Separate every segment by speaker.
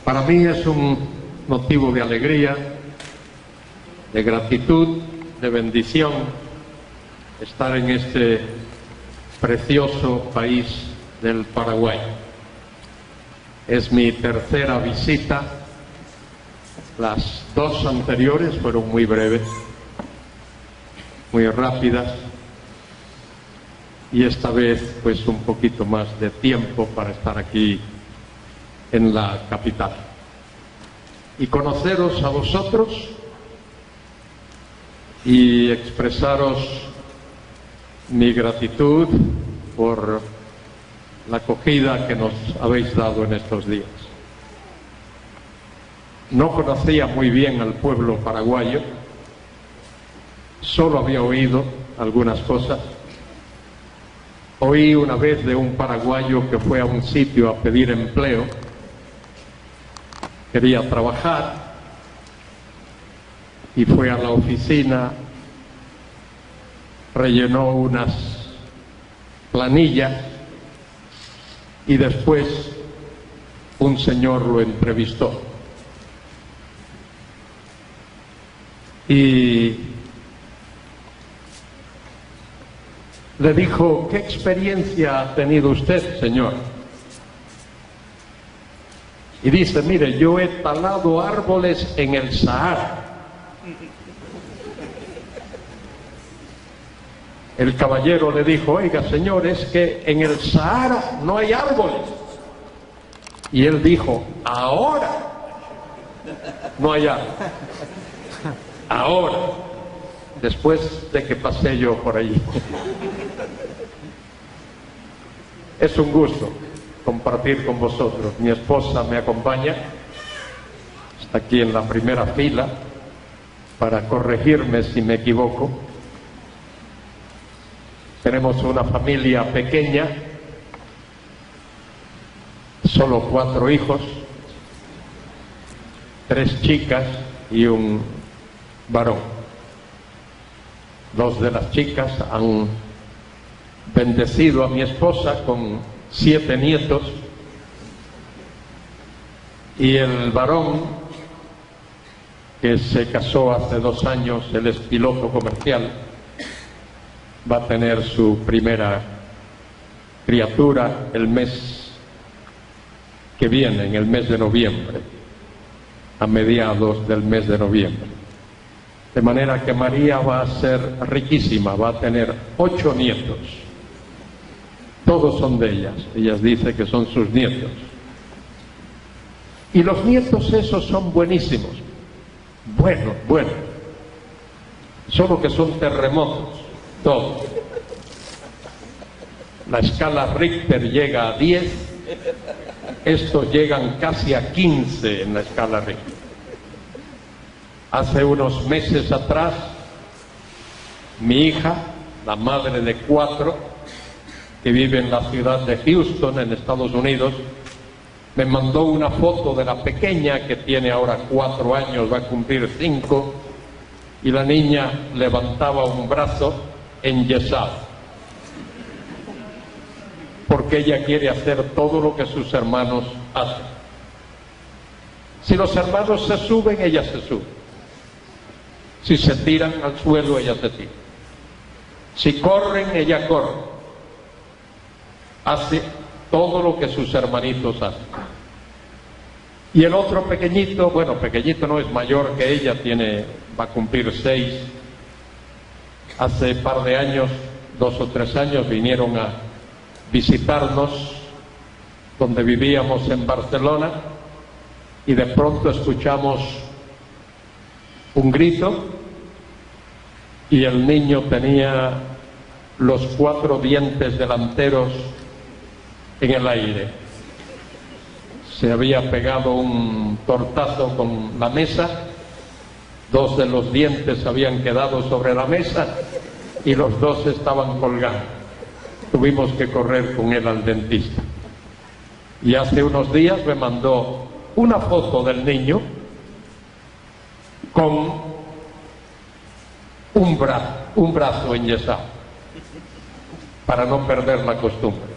Speaker 1: Para mí es un motivo de alegría, de gratitud, de bendición estar en este precioso país del Paraguay. Es mi tercera visita. Las dos anteriores fueron muy breves, muy rápidas, y esta vez pues un poquito más de tiempo para estar aquí en la capital y conoceros a vosotros y expresaros mi gratitud por la acogida que nos habéis dado en estos días. No conocía muy bien al pueblo paraguayo, solo había oído algunas cosas. Oí una vez de un paraguayo que fue a un sitio a pedir empleo, quería trabajar y fue a la oficina, rellenó unas planillas y después un señor lo entrevistó. Y le dijo: ¿qué experiencia ha tenido usted, señor? Y dice: mire, yo he talado árboles en el Sahara. El caballero le dijo: oiga, señor, es que en el Sahara no hay árboles. Y él dijo: ahora no hay árboles. Ahora, después de que pasé yo por allí. Es un gusto compartir con vosotros. Mi esposa me acompaña, está aquí en la primera fila para corregirme si me equivoco. Tenemos una familia pequeña, solo 4 hijos, 3 chicas y un varón. 2 de las chicas han bendecido a mi esposa con 7 nietos y el varón, que se casó hace 2 años, él es piloto comercial, va a tener su primera criatura el mes que viene, en el mes de noviembre, a mediados del mes de noviembre. De manera que María va a ser riquísima, va a tener 8 nietos. Todos son de ellas. Ellas dicen que son sus nietos. Y los nietos esos son buenísimos. Bueno. Solo que son terremotos, todos. La escala Richter llega a 10. Estos llegan casi a 15 en la escala Richter. Hace unos meses atrás, mi hija, la madre de 4, que vive en la ciudad de Houston, en Estados Unidos, me mandó una foto de la pequeña, que tiene ahora 4 años, va a cumplir 5, y la niña levantaba un brazo enyesado, porque ella quiere hacer todo lo que sus hermanos hacen. Si los hermanos se suben, ella se sube. Si se tiran al suelo, ella se tira. Si corren, ella corre. Hace todo lo que sus hermanitos hacen. Y el otro pequeñito, bueno, pequeñito no, es mayor que ella, va a cumplir 6. Hace par de años, 2 o 3 años, vinieron a visitarnos donde vivíamos en Barcelona, y de pronto escuchamos un grito y el niño tenía los 4 dientes delanteros en el aire. Se había pegado un tortazo con la mesa, 2 de los dientes habían quedado sobre la mesa y los 2 estaban colgando. Tuvimos que correr con él al dentista. Y hace unos días me mandó una foto del niño con un brazo enyesado, para no perder la costumbre.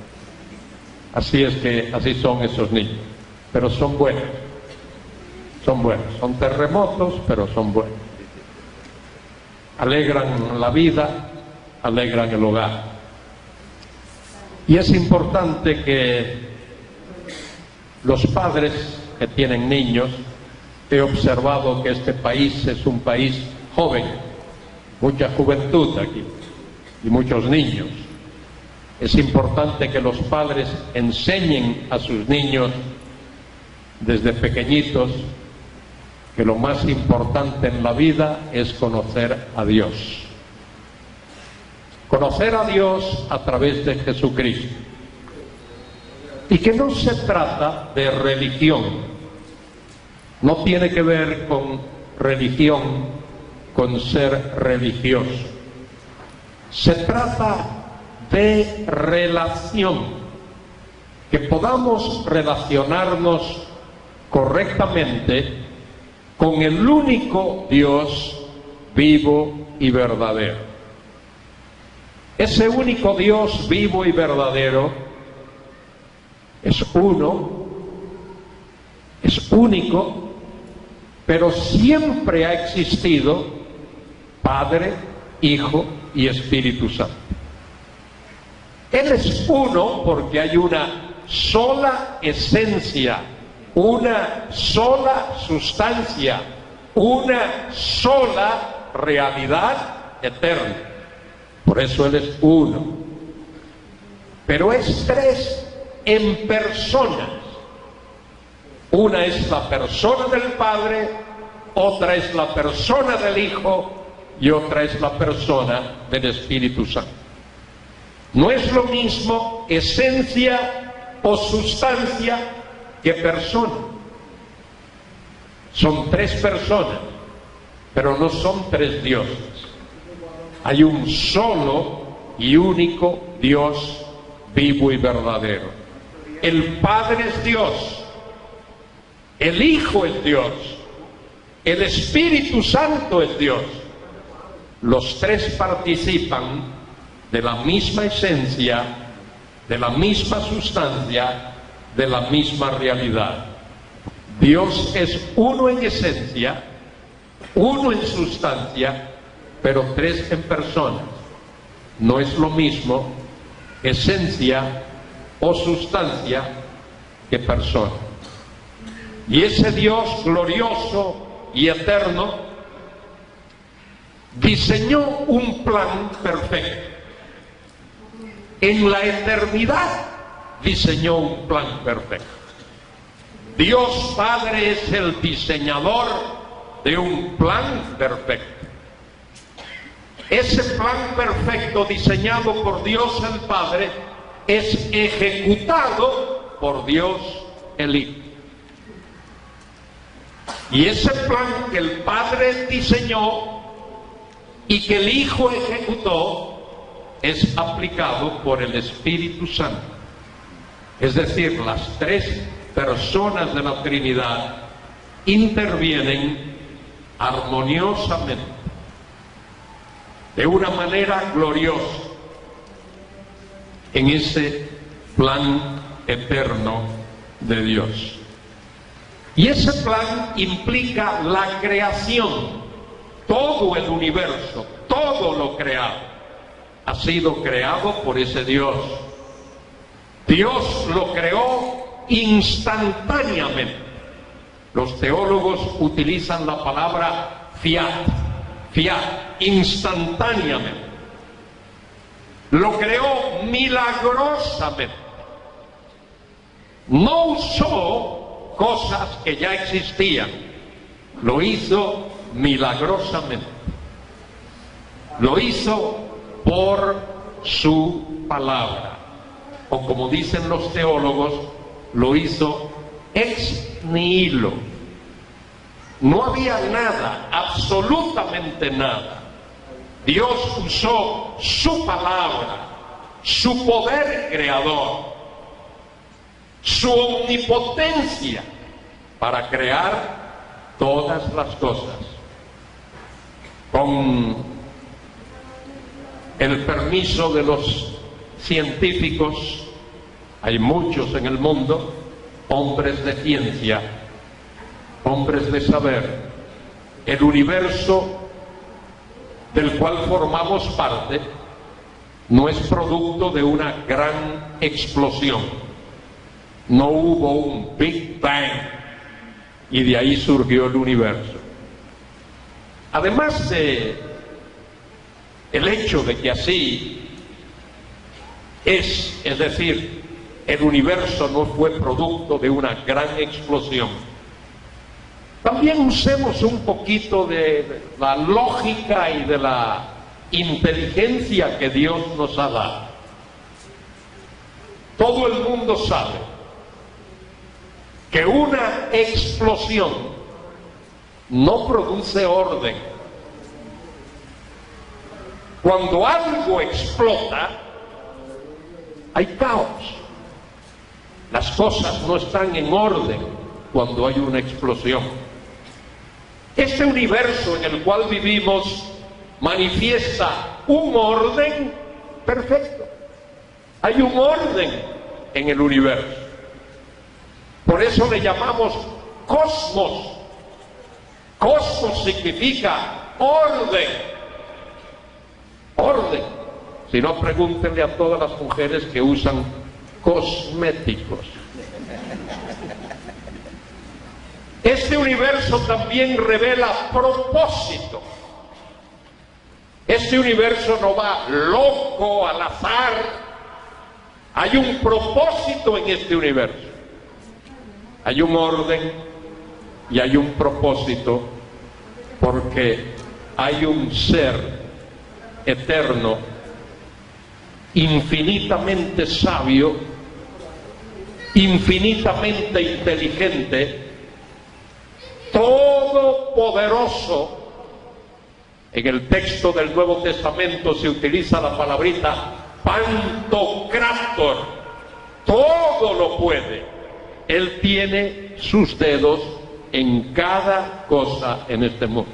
Speaker 1: Así es que así son esos niños, pero son buenos. Son buenos, son terremotos, pero son buenos. Alegran la vida, alegran el hogar. Y es importante que los padres que tienen niños, he observado que este país es un país joven, mucha juventud aquí y muchos niños. Es importante que los padres enseñen a sus niños desde pequeñitos que lo más importante en la vida es conocer a Dios. Conocer a Dios a través de Jesucristo. Y que no se trata de religión. No tiene que ver con religión, con ser religioso. Se trata de relación, que podamos relacionarnos correctamente con el único Dios vivo y verdadero. Ese único Dios vivo y verdadero es uno, es único, pero siempre ha existido Padre, Hijo y Espíritu Santo. Él es uno porque hay una sola esencia, una sola sustancia, una sola realidad eterna. Por eso Él es uno. Pero es tres en personas. Una es la persona del Padre, otra es la persona del Hijo y otra es la persona del Espíritu Santo. No es lo mismo esencia o sustancia que persona. Son tres personas, pero no son tres dioses. Hay un solo y único Dios vivo y verdadero. El Padre es Dios, el Hijo es Dios, el Espíritu Santo es Dios. Los tres participan de la misma esencia, de la misma sustancia, de la misma realidad. Dios es uno en esencia, uno en sustancia, pero tres en personas. No es lo mismo esencia o sustancia que persona. Y ese Dios glorioso y eterno diseñó un plan perfecto. En la eternidad diseñó un plan perfecto. Dios Padre es el diseñador de un plan perfecto. Ese plan perfecto diseñado por Dios el Padre es ejecutado por Dios el Hijo. Y ese plan que el Padre diseñó y que el Hijo ejecutó es aplicado por el Espíritu Santo. Es decir, las tres personas de la Trinidad intervienen armoniosamente, de una manera gloriosa, en ese plan eterno de Dios. Y ese plan implica la creación. Todo el universo, todo lo creado, ha sido creado por ese Dios. Dios lo creó instantáneamente. Los teólogos utilizan la palabra fiat, instantáneamente. Lo creó milagrosamente. No usó cosas que ya existían, lo hizo milagrosamente. Lo hizo por su palabra, o como dicen los teólogos, lo hizo ex nihilo. No había nada, absolutamente nada. Dios usó su palabra, su poder creador, su omnipotencia para crear todas las cosas. Con el permiso de los científicos, hay muchos en el mundo, hombres de ciencia, hombres de saber, el universo del cual formamos parte no es producto de una gran explosión. No hubo un Big Bang y de ahí surgió el universo. Además de el hecho de que así es decir, el universo no fue producto de una gran explosión, también usemos un poquito de la lógica y de la inteligencia que Dios nos ha dado. Todo el mundo sabe que una explosión no produce orden. Cuando algo explota, hay caos. Las cosas no están en orden cuando hay una explosión. Este universo en el cual vivimos manifiesta un orden perfecto. Hay un orden en el universo. Por eso le llamamos cosmos. Cosmos significa orden. Orden. Si no, pregúntenle a todas las mujeres que usan cosméticos. Este universo también revela propósito. Este universo no va loco al azar. Hay un propósito en este universo. Hay un orden y hay un propósito, porque hay un ser eterno, infinitamente sabio, infinitamente inteligente, todopoderoso. En el texto del Nuevo Testamento se utiliza la palabrita Pantocrátor. Todo lo puede. Él tiene sus dedos en cada cosa en este mundo.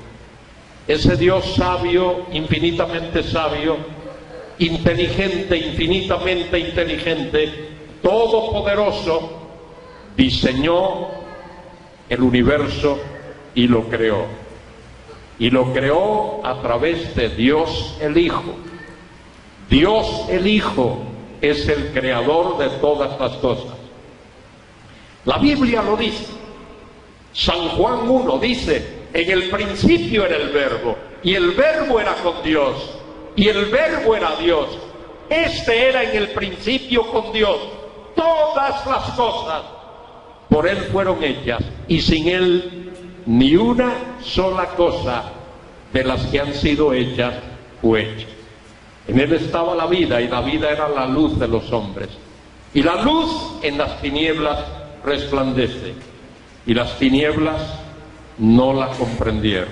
Speaker 1: Ese Dios sabio, infinitamente sabio, inteligente, infinitamente inteligente, todopoderoso, diseñó el universo y lo creó. Y lo creó a través de Dios el Hijo. Dios el Hijo es el creador de todas las cosas. La Biblia lo dice. San Juan 1 dice: en el principio era el Verbo, y el Verbo era con Dios, y el Verbo era Dios. Este era en el principio con Dios. Todas las cosas por Él fueron hechas, y sin Él ni una sola cosa de las que han sido hechas fue hecha. En Él estaba la vida, y la vida era la luz de los hombres. Y la luz en las tinieblas resplandece, y las tinieblas no la comprendieron,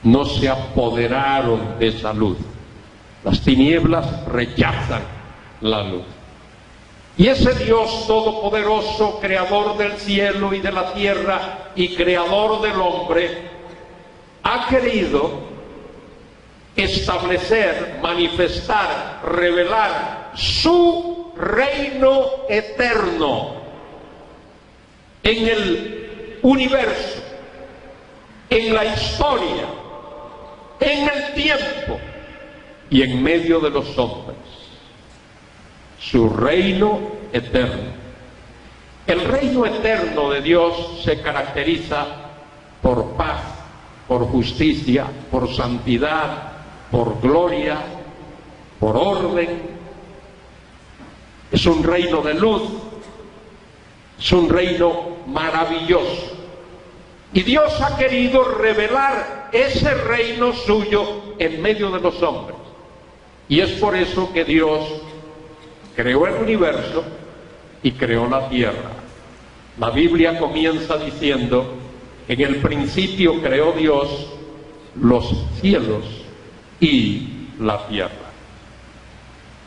Speaker 1: no se apoderaron de esa luz. Las tinieblas rechazan la luz. Y ese Dios todopoderoso, creador del cielo y de la tierra y creador del hombre, ha querido establecer, manifestar, revelar su reino eterno en el universo, en la historia, en el tiempo y en medio de los hombres. Su reino eterno. El reino eterno de Dios se caracteriza por paz, por justicia, por santidad, por gloria, por orden. Es un reino de luz, es un reino maravilloso. Y Dios ha querido revelar ese reino suyo en medio de los hombres. Y es por eso que Dios creó el universo y creó la tierra. La Biblia comienza diciendo: en el principio creó Dios los cielos y la tierra.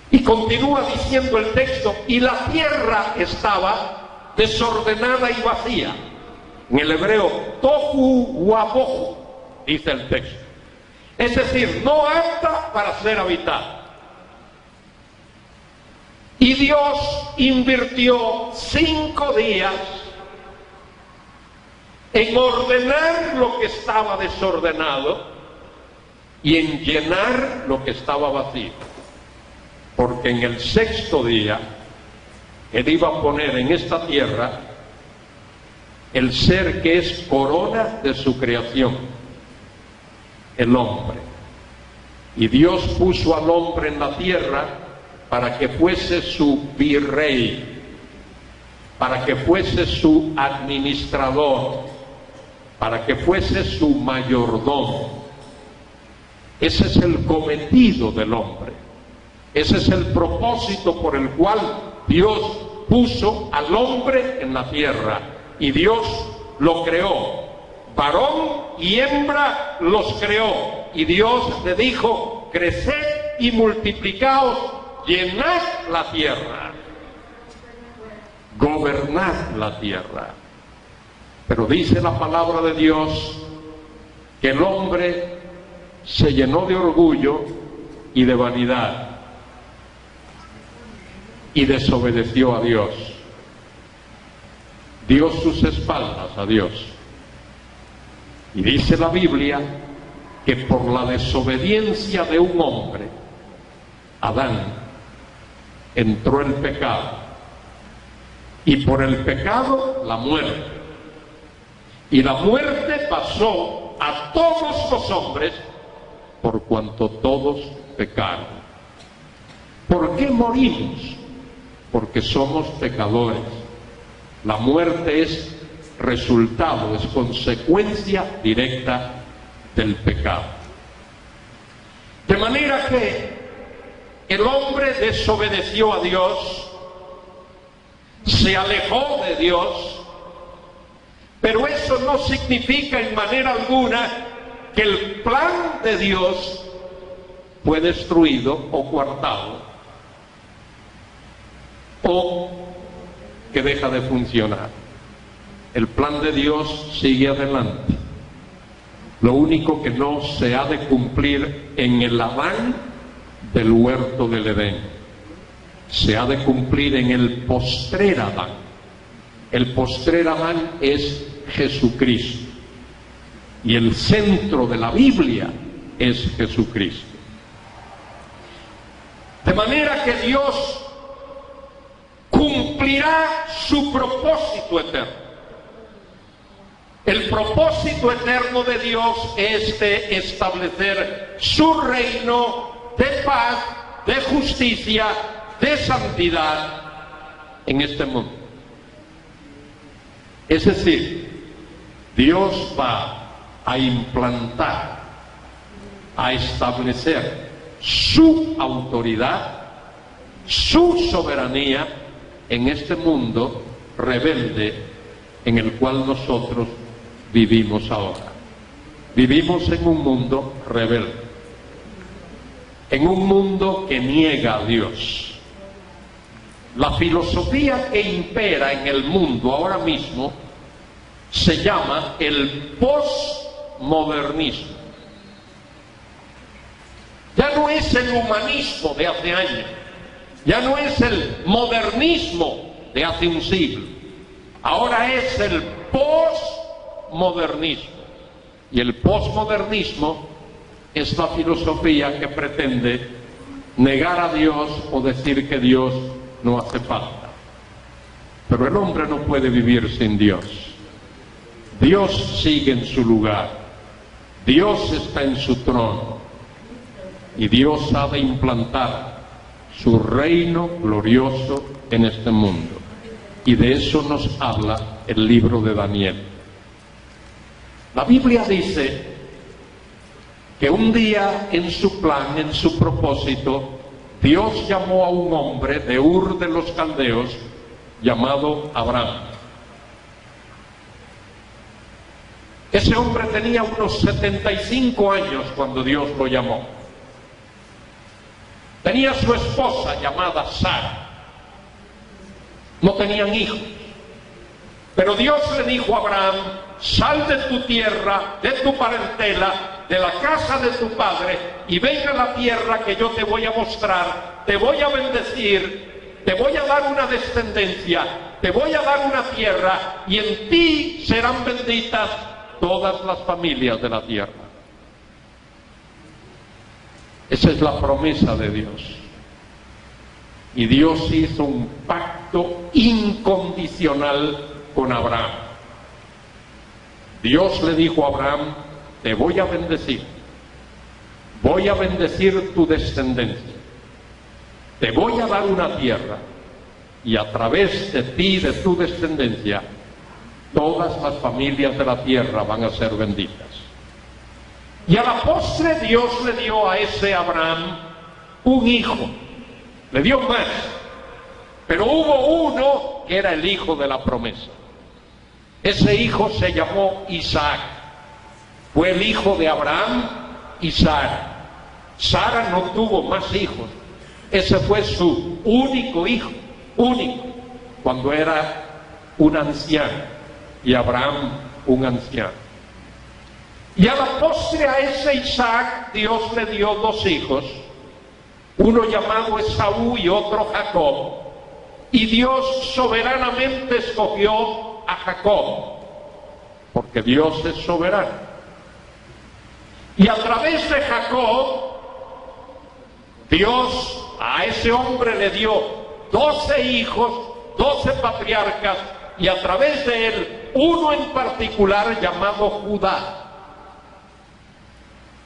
Speaker 1: Y continúa diciendo el texto: y la tierra estaba desordenada y vacía. En el hebreo, tohu wabohu, dice el texto. Es decir, no apta para ser habitada. Y Dios invirtió 5 días en ordenar lo que estaba desordenado y en llenar lo que estaba vacío. Porque en el sexto día Él iba a poner en esta tierra el ser que es corona de su creación, el hombre. Y Dios puso al hombre en la tierra para que fuese su virrey, para que fuese su administrador, para que fuese su mayordomo. Ese es el cometido del hombre. Ese es el propósito por el cual Dios puso al hombre en la tierra. Y Dios lo creó. Varón y hembra los creó. Y Dios le dijo: creced y multiplicaos, llenad la tierra, gobernad la tierra. Pero dice la palabra de Dios que el hombre se llenó de orgullo y de vanidad y desobedeció a Dios. Dio sus espaldas a Dios. Y dice la Biblia que por la desobediencia de un hombre, Adán, entró el pecado. Y por el pecado, la muerte. Y la muerte pasó a todos los hombres por cuanto todos pecaron. ¿Por qué morimos? Porque somos pecadores. La muerte es resultado, es consecuencia directa del pecado. De manera que el hombre desobedeció a Dios, se alejó de Dios, pero eso no significa en manera alguna que el plan de Dios fue destruido o coartado, o que deja de funcionar. El plan de Dios sigue adelante. Lo único que no se ha de cumplir en el Adán del huerto del Edén, se ha de cumplir en el postrer Adán. El postrer Adán es Jesucristo. Y el centro de la Biblia es Jesucristo. De manera que Dios cumplirá su propósito eterno. El propósito eterno de Dios es de establecer su reino de paz, de justicia, de santidad en este mundo. Es decir, Dios va a implantar, a establecer su autoridad, su soberanía en este mundo rebelde en el cual nosotros vivimos ahora. Vivimos en un mundo rebelde, en un mundo que niega a Dios. La filosofía que impera en el mundo ahora mismo se llama el postmodernismo. Ya no es el humanismo de hace años, ya no es el modernismo de hace un siglo, ahora es el postmodernismo. Y el postmodernismo es la filosofía que pretende negar a Dios o decir que Dios no hace falta. Pero el hombre no puede vivir sin Dios. Dios sigue en su lugar, Dios está en su trono, y Dios ha de implantar su reino glorioso en este mundo. Y de eso nos habla el libro de Daniel. La Biblia dice que un día en su plan, en su propósito, Dios llamó a un hombre de Ur de los Caldeos llamado Abraham. Ese hombre tenía unos 75 años cuando Dios lo llamó. Tenía su esposa llamada Sara. No tenían hijos. Pero Dios le dijo a Abraham: sal de tu tierra, de tu parentela, de la casa de tu padre, y ven a la tierra que yo te voy a mostrar, te voy a bendecir, te voy a dar una descendencia, te voy a dar una tierra y en ti serán benditas todas las familias de la tierra. Esa es la promesa de Dios. Y Dios hizo un pacto incondicional con Abraham. Dios le dijo a Abraham, te voy a bendecir tu descendencia, te voy a dar una tierra, y a través de ti y de tu descendencia, todas las familias de la tierra van a ser benditas. Y a la postre Dios le dio a ese Abraham un hijo, le dio más, pero hubo uno que era el hijo de la promesa. Ese hijo se llamó Isaac, fue el hijo de Abraham y Sara. Sara no tuvo más hijos, ese fue su único hijo, único, cuando era un anciano, y Abraham un anciano. Y a la postre a ese Isaac Dios le dio dos hijos, uno llamado Esaú y otro Jacob, y Dios soberanamente escogió a Jacob, porque Dios es soberano. Y a través de Jacob, Dios a ese hombre le dio 12 hijos, 12 patriarcas, y a través de él, uno en particular llamado Judá.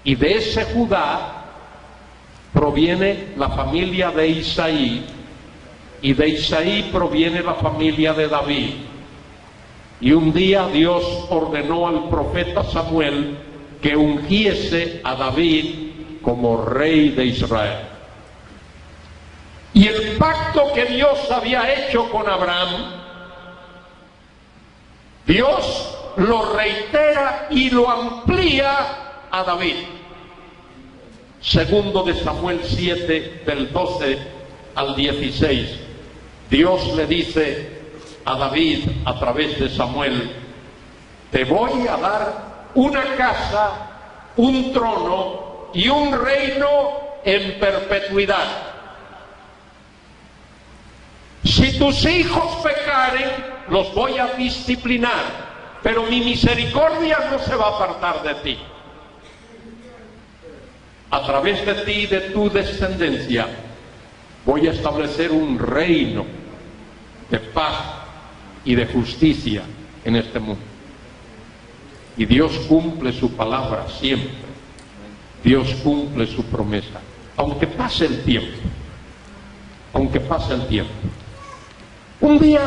Speaker 1: Y de ese Judá proviene la familia de Isaí, y de Isaí proviene la familia de David. Y un día Dios ordenó al profeta Samuel que ungiese a David como rey de Israel. Y el pacto que Dios había hecho con Abraham, Dios lo reitera y lo amplía a David. Segundo de Samuel 7, del 12 al 16, Dios le dice a David a través de Samuel, te voy a dar una casa, un trono y un reino en perpetuidad. Si tus hijos pecaren, los voy a disciplinar, pero mi misericordia no se va a apartar de ti. A través de ti y de tu descendencia voy a establecer un reino de paz y de justicia en este mundo. Y Dios cumple su palabra siempre. Dios cumple su promesa, aunque pase el tiempo. Aunque pase el tiempo. Un día,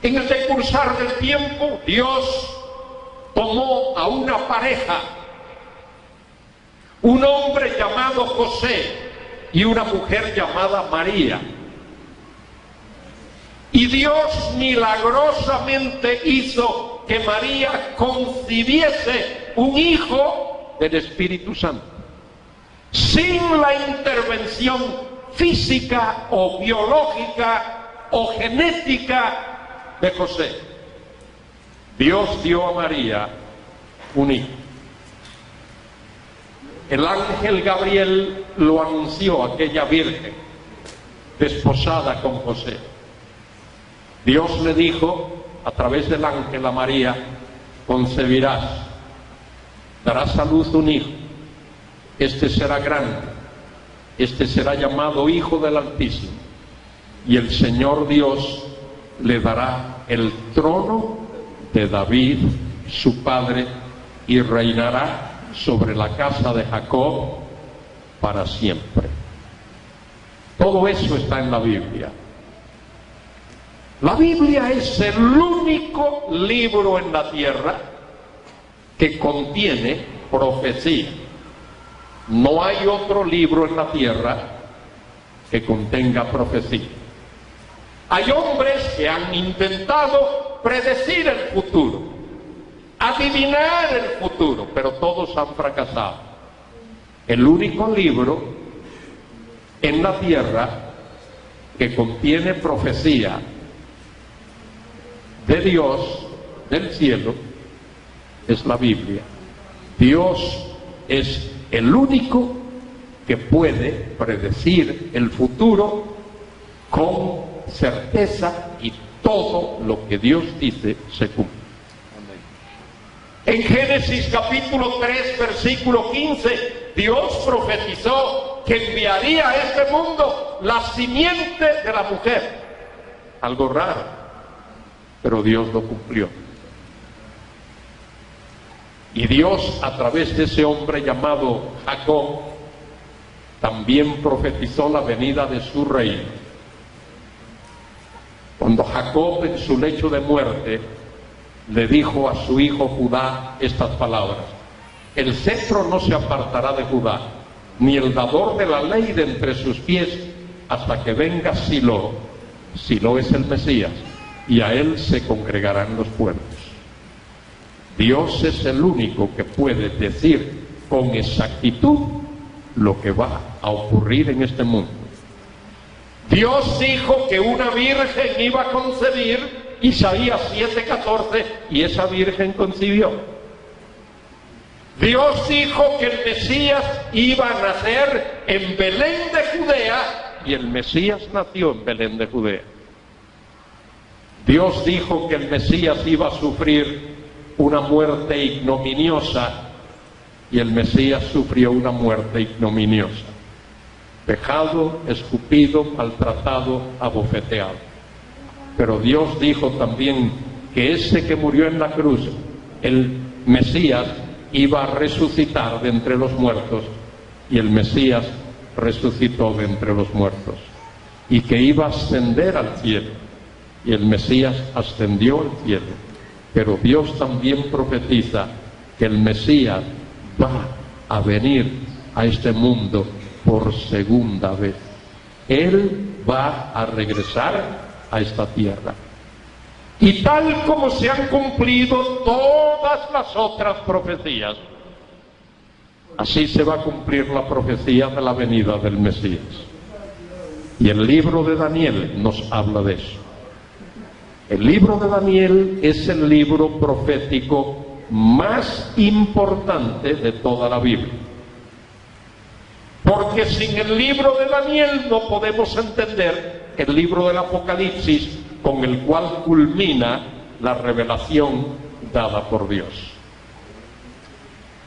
Speaker 1: en el decursar del tiempo, Dios tomó a una pareja, un hombre llamado José y una mujer llamada María. Y Dios milagrosamente hizo que María concibiese un hijo del Espíritu Santo, sin la intervención física o biológica o genética de José. Dios dio a María un hijo. El ángel Gabriel lo anunció a aquella virgen desposada con José. Dios le dijo a través del ángel a María, concebirás, darás a luz un hijo, este será grande, este será llamado Hijo del Altísimo, y el Señor Dios le dará el trono de David, su padre, y reinará sobre la casa de Jacob para siempre. Todo eso está en la Biblia. La Biblia es el único libro en la tierra que contiene profecía. No hay otro libro en la tierra que contenga profecía. Hay hombres que han intentado predecir el futuro, adivinar el futuro, pero todos han fracasado. El único libro en la tierra que contiene profecía de Dios, del cielo, es la Biblia. Dios es el único que puede predecir el futuro con certeza y todo lo que Dios dice se cumple. En Génesis capítulo 3, versículo 15, Dios profetizó que enviaría a este mundo la simiente de la mujer. Algo raro, pero Dios lo cumplió. Y Dios, a través de ese hombre llamado Jacob, también profetizó la venida de su reino. Cuando Jacob, en su lecho de muerte, le dijo a su hijo Judá estas palabras: el cetro no se apartará de Judá, ni el dador de la ley de entre sus pies, hasta que venga Silo. Silo es el Mesías, y a él se congregarán los pueblos. Dios es el único que puede decir con exactitud lo que va a ocurrir en este mundo. Dios dijo que una virgen iba a concebir, Isaías 7:14, y esa virgen concibió. Dios dijo que el Mesías iba a nacer en Belén de Judea, y el Mesías nació en Belén de Judea. Dios dijo que el Mesías iba a sufrir una muerte ignominiosa, y el Mesías sufrió una muerte ignominiosa: vejado, escupido, maltratado, abofeteado. Pero Dios dijo también que ese que murió en la cruz, el Mesías, iba a resucitar de entre los muertos, y el Mesías resucitó de entre los muertos, y que iba a ascender al cielo, y el Mesías ascendió al cielo. Pero Dios también profetiza que el Mesías va a venir a este mundo por segunda vez. Él va a regresar a esta tierra. Y tal como se han cumplido todas las otras profecías, así se va a cumplir la profecía de la venida del Mesías. Y el libro de Daniel nos habla de eso. El libro de Daniel es el libro profético más importante de toda la Biblia. Porque sin el libro de Daniel no podemos entender el libro del Apocalipsis, con el cual culmina la revelación dada por Dios.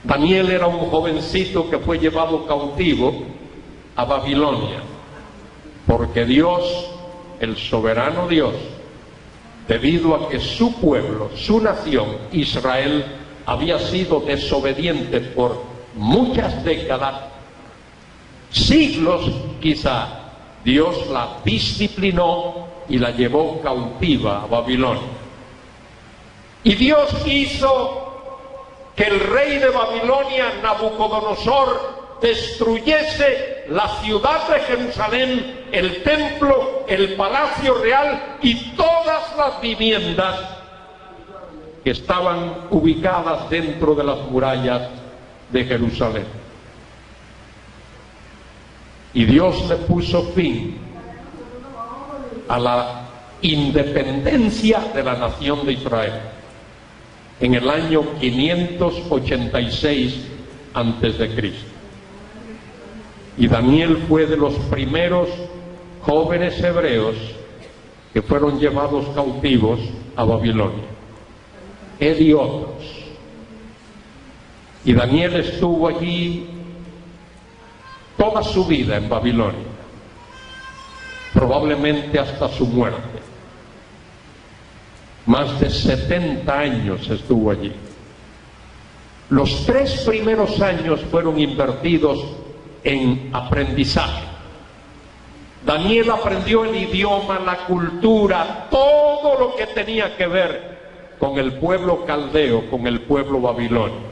Speaker 1: Daniel era un jovencito que fue llevado cautivo a Babilonia, porque Dios, el soberano Dios, debido a que su pueblo, su nación, Israel, había sido desobediente por muchas décadas, siglos quizá, Dios la disciplinó y la llevó cautiva a Babilonia. Y Dios hizo que el rey de Babilonia, Nabucodonosor, destruyese la ciudad de Jerusalén, el templo, el palacio real y todas las viviendas que estaban ubicadas dentro de las murallas de Jerusalén. Y Dios le puso fin a la independencia de la nación de Israel en el año 586 a.C. Y Daniel fue de los primeros jóvenes hebreos que fueron llevados cautivos a Babilonia, él y otros. Y Daniel estuvo allí toda su vida en Babilonia, probablemente hasta su muerte. Más de 70 años estuvo allí. Los 3 primeros años fueron invertidos en aprendizaje. Daniel aprendió el idioma, la cultura, todo lo que tenía que ver con el pueblo caldeo, con el pueblo babilonio.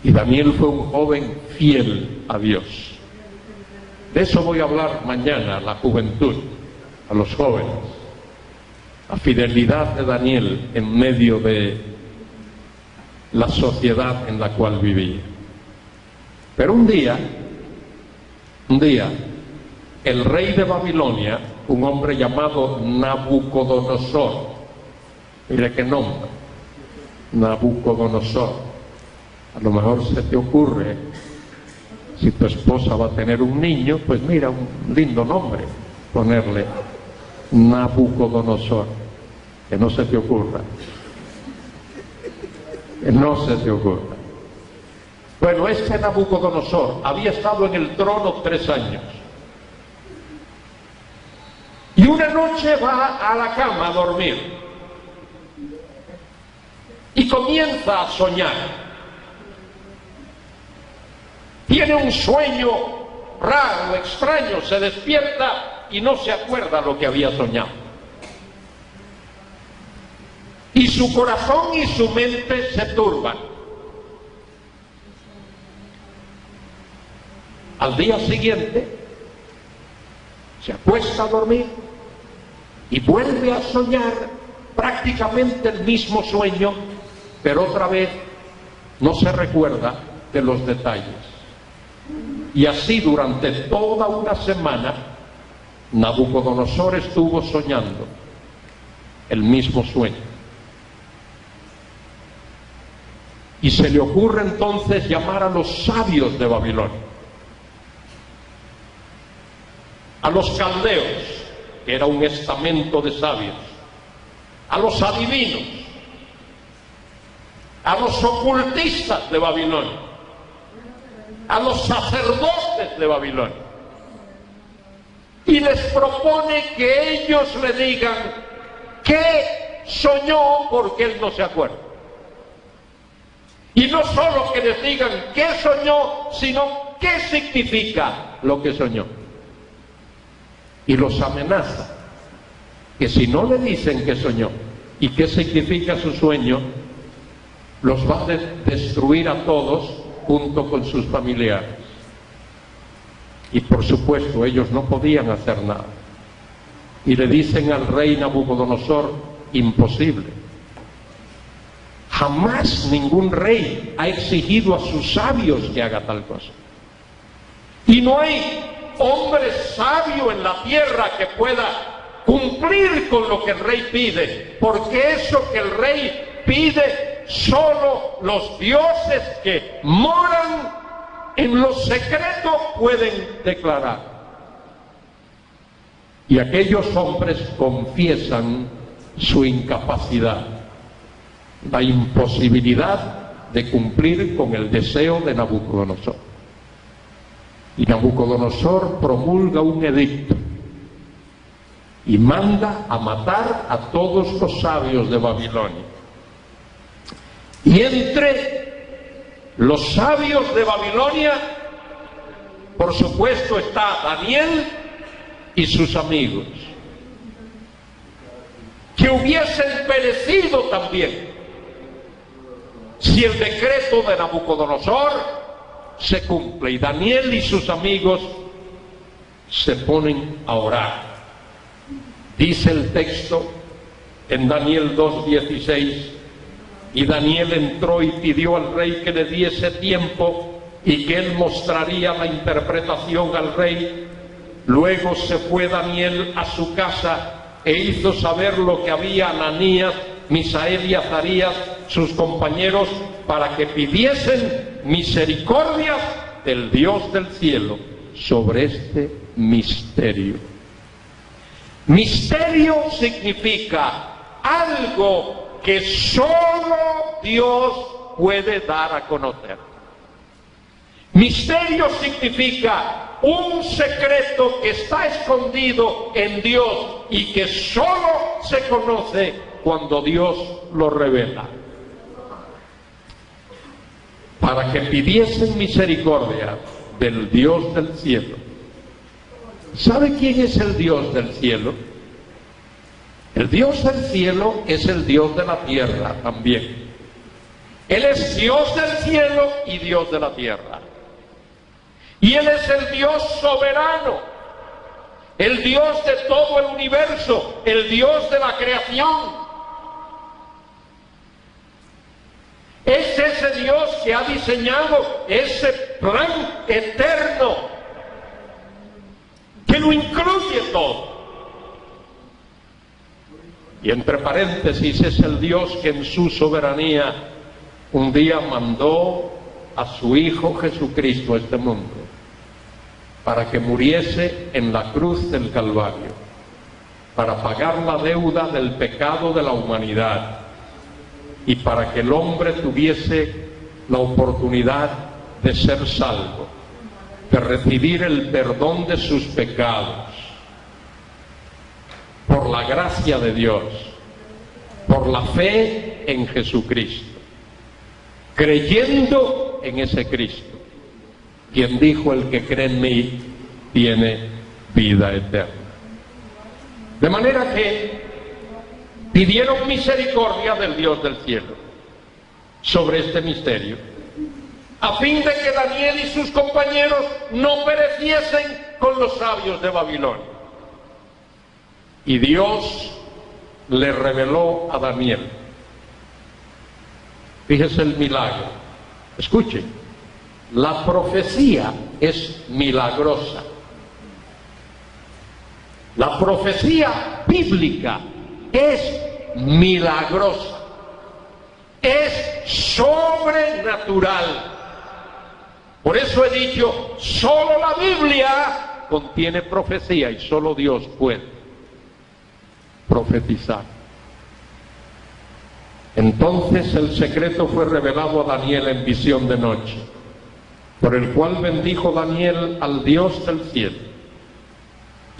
Speaker 1: Y Daniel fue un joven fiel a Dios. De eso voy a hablar mañana a la juventud, a los jóvenes. La fidelidad de Daniel en medio de la sociedad en la cual vivía. Pero un día, el rey de Babilonia, un hombre llamado Nabucodonosor, mire qué nombre, Nabucodonosor. A lo mejor se te ocurre, si tu esposa va a tener un niño, pues mira, un lindo nombre ponerle. Nabucodonosor. Que no se te ocurra. Que no se te ocurra. Bueno, este Nabucodonosor había estado en el trono 3 años. Y una noche va a la cama a dormir. Y comienza a soñar. Tiene un sueño raro, extraño, se despierta y no se acuerda lo que había soñado. Y su corazón y su mente se turban. Al día siguiente se acuesta a dormir y vuelve a soñar prácticamente el mismo sueño, pero otra vez no se recuerda de los detalles. Y así durante toda una semana Nabucodonosor estuvo soñando el mismo sueño. Y se le ocurre entonces llamar a los sabios de Babilonia, a los caldeos, que era un estamento de sabios, a los adivinos, a los ocultistas de Babilonia, a los sacerdotes de Babilonia, y les propone que ellos le digan qué soñó, porque él no se acuerda. Y no solo que les digan qué soñó, sino qué significa lo que soñó. Y los amenaza que si no le dicen qué soñó y qué significa su sueño, los va a destruir a todos junto con sus familiares. Y por supuesto ellos no podían hacer nada. Y le dicen al rey Nabucodonosor: imposible. Jamás ningún rey ha exigido a sus sabios que haga tal cosa. Y no hay hombre sabio en la tierra que pueda cumplir con lo que el rey pide, porque eso que el rey pide solo los dioses que moran en lo secreto pueden declarar. Y aquellos hombres confiesan su incapacidad, la imposibilidad de cumplir con el deseo de Nabucodonosor. Y Nabucodonosor promulga un edicto y manda a matar a todos los sabios de Babilonia. Y entre los sabios de Babilonia, por supuesto, está Daniel y sus amigos, que hubiesen perecido también si el decreto de Nabucodonosor se cumple. Y Daniel y sus amigos se ponen a orar. Dice el texto en Daniel 2:16: y Daniel entró y pidió al rey que le diese tiempo y que él mostraría la interpretación al rey. Luego se fue Daniel a su casa e hizo saber lo que había Ananías, Misael y Azarías, sus compañeros, para que pidiesen misericordia del Dios del cielo sobre este misterio. Misterio significa algo que solo Dios puede dar a conocer. Misterio significa un secreto que está escondido en Dios y que solo se conoce cuando Dios lo revela. Para que pidiesen misericordia del Dios del cielo. ¿Sabe quién es el Dios del cielo? El Dios del cielo es el Dios de la tierra también. Él es Dios del cielo y Dios de la tierra. Y Él es el Dios soberano, el Dios de todo el universo, el Dios de la creación. Es ese Dios que ha diseñado ese plan eterno que lo incluye todo. Y entre paréntesis, es el Dios que en su soberanía un día mandó a su Hijo Jesucristo a este mundo para que muriese en la cruz del Calvario, para pagar la deuda del pecado de la humanidad y para que el hombre tuviese la oportunidad de ser salvo, de recibir el perdón de sus pecados, por la gracia de Dios, por la fe en Jesucristo, creyendo en ese Cristo, quien dijo: el que cree en mí tiene vida eterna. De manera que pidieron misericordia del Dios del cielo sobre este misterio, a fin de que Daniel y sus compañeros no pereciesen con los sabios de Babilonia. Y Dios le reveló a Daniel. Fíjese el milagro. Escuche, la profecía es milagrosa. La profecía bíblica es milagrosa, es sobrenatural. Por eso he dicho, solo la Biblia contiene profecía y solo Dios puede profetizar. Entonces el secreto fue revelado a Daniel en visión de noche, por el cual bendijo Daniel al Dios del cielo.